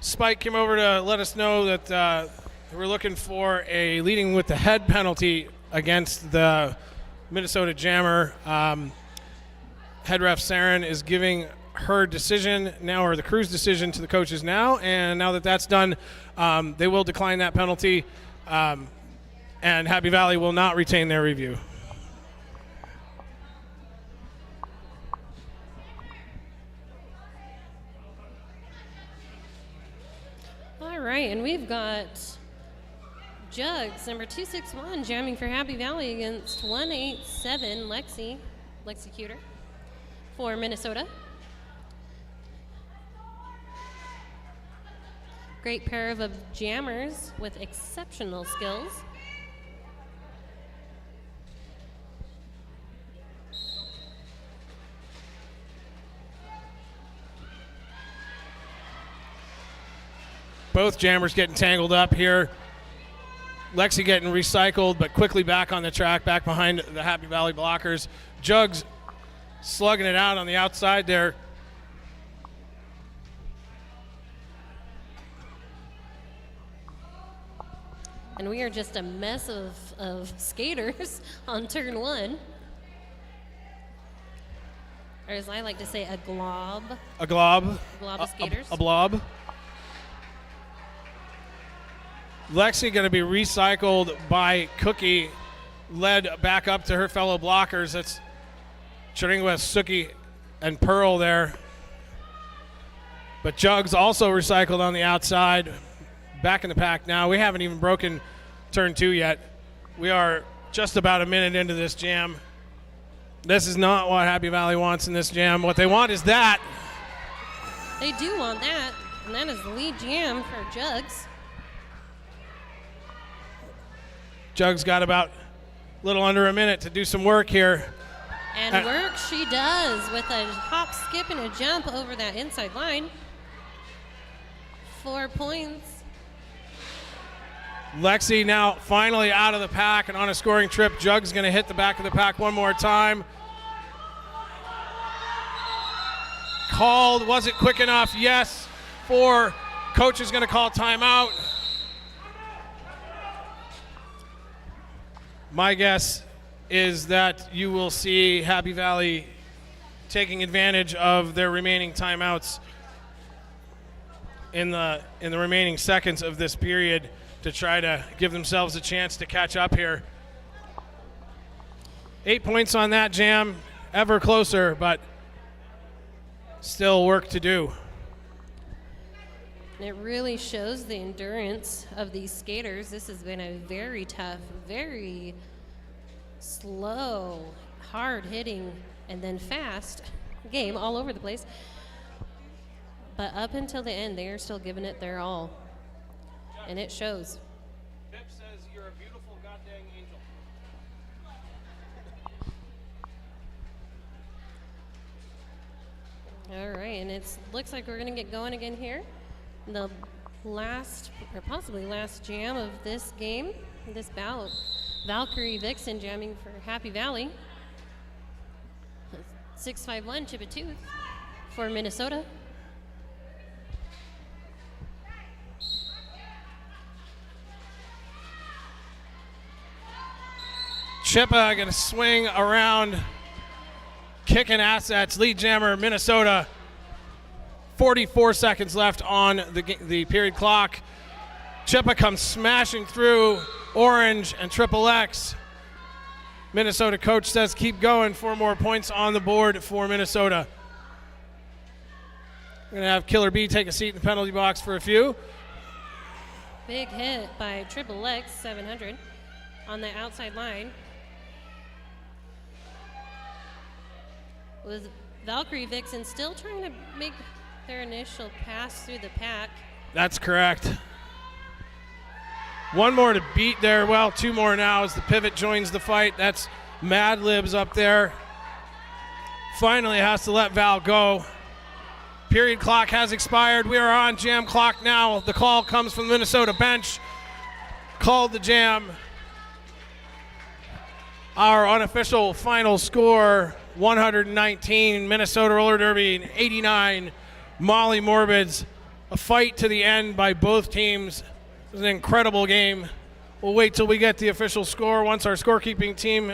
[SPEAKER 1] Spike came over to let us know that we're looking for a leading with the head penalty against the Minnesota Jammer. Head ref Saren is giving her decision now, or the crew's decision, to the coaches now. And now that that's done, they will decline that penalty, and Happy Valley will not retain their review.
[SPEAKER 2] All right, and we've got Jugs, number 261, jamming for Happy Valley against 187, Lexicutor for Minnesota. Great pair of jammers with exceptional skills.
[SPEAKER 1] Both jammers getting tangled up here. Lexi getting recycled, but quickly back on the track, back behind the Happy Valley blockers. Jugs slugging it out on the outside there.
[SPEAKER 2] And we are just a mess of skaters on turn 1. Or as I like to say, a glob.
[SPEAKER 1] A glob.
[SPEAKER 2] A glob of skaters.
[SPEAKER 1] A blob. Lexi going to be recycled by Cookie, led back up to her fellow blockers. That's Chiringwa, Suki, and Pearl there. But Jugs also recycled on the outside. Back in the pack now. We haven't even broken turn 2 yet. We are just about a minute into this jam. This is not what Happy Valley wants in this jam. What they want is that.
[SPEAKER 2] They do want that, and that is the lead jam for Jugs.
[SPEAKER 1] Jugs got about a little under a minute to do some work here.
[SPEAKER 2] And work she does with a hop, skip, and a jump over that inside line. 4 points.
[SPEAKER 1] Lexi now finally out of the pack and on a scoring trip. Jugs going to hit the back of the pack one more time. Called. Was it quick enough? Yes. Coach is going to call timeout. My guess is that you will see Happy Valley taking advantage of their remaining timeouts in the remaining seconds of this period to try to give themselves a chance to catch up here. 8 points on that jam, ever closer, but still work to do.
[SPEAKER 2] And it really shows the endurance of these skaters. This has been a very tough, very slow, hard-hitting, and then fast game all over the place. But up until the end, they are still giving it their all. And it shows.
[SPEAKER 1] Pip says you're a beautiful goddamn angel.
[SPEAKER 2] All right, and it looks like we're going to get going again here. The last, or possibly last jam of this game, this bout. Valkyrie Vixen jamming for Happy Valley. 651 Chibitooth for Minnesota.
[SPEAKER 1] Chippa going to swing around, kicking assets. Lead jammer, Minnesota. 44 seconds left on the period clock. Chippa comes smashing through Orange and Triple X. Minnesota coach says keep going. 4 more points on the board for Minnesota. We're going to have Killer B take a seat in the penalty box for a few.
[SPEAKER 2] Big hit by Triple X 700 on the outside line. With Valkyrie Vixen still trying to make their initial pass through the pack.
[SPEAKER 1] That's correct. One more to beat there. Well, two more now as the pivot joins the fight. That's Mad Libs up there. Finally has to let Val go. Period clock has expired. We are on jam clock now. The call comes from the Minnesota bench. Called the jam. Our unofficial final score, 119 Minnesota Roller Derby and 89 Molly Morbids. A fight to the end by both teams. It was an incredible game. We'll wait till we get the official score. Once our scorekeeping team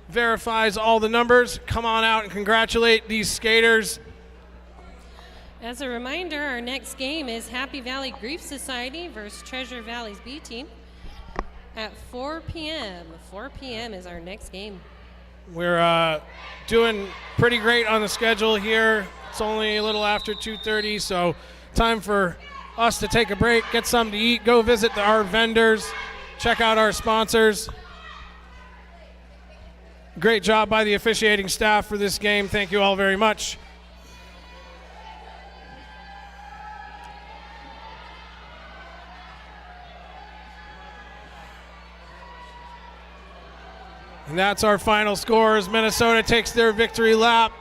[SPEAKER 1] verifies all the numbers, come on out and congratulate these skaters.
[SPEAKER 2] As a reminder, our next game is Happy Valley Grief Society versus Treasure Valley's B team at 4 p.m. 4 p.m. is our next game.
[SPEAKER 1] We're doing pretty great on the schedule here. It's only a little after 2:30, so time for us to take a break, get something to eat, go visit our vendors, check out our sponsors. Great job by the officiating staff for this game. Thank you all very much. And that's our final score as Minnesota takes their victory lap.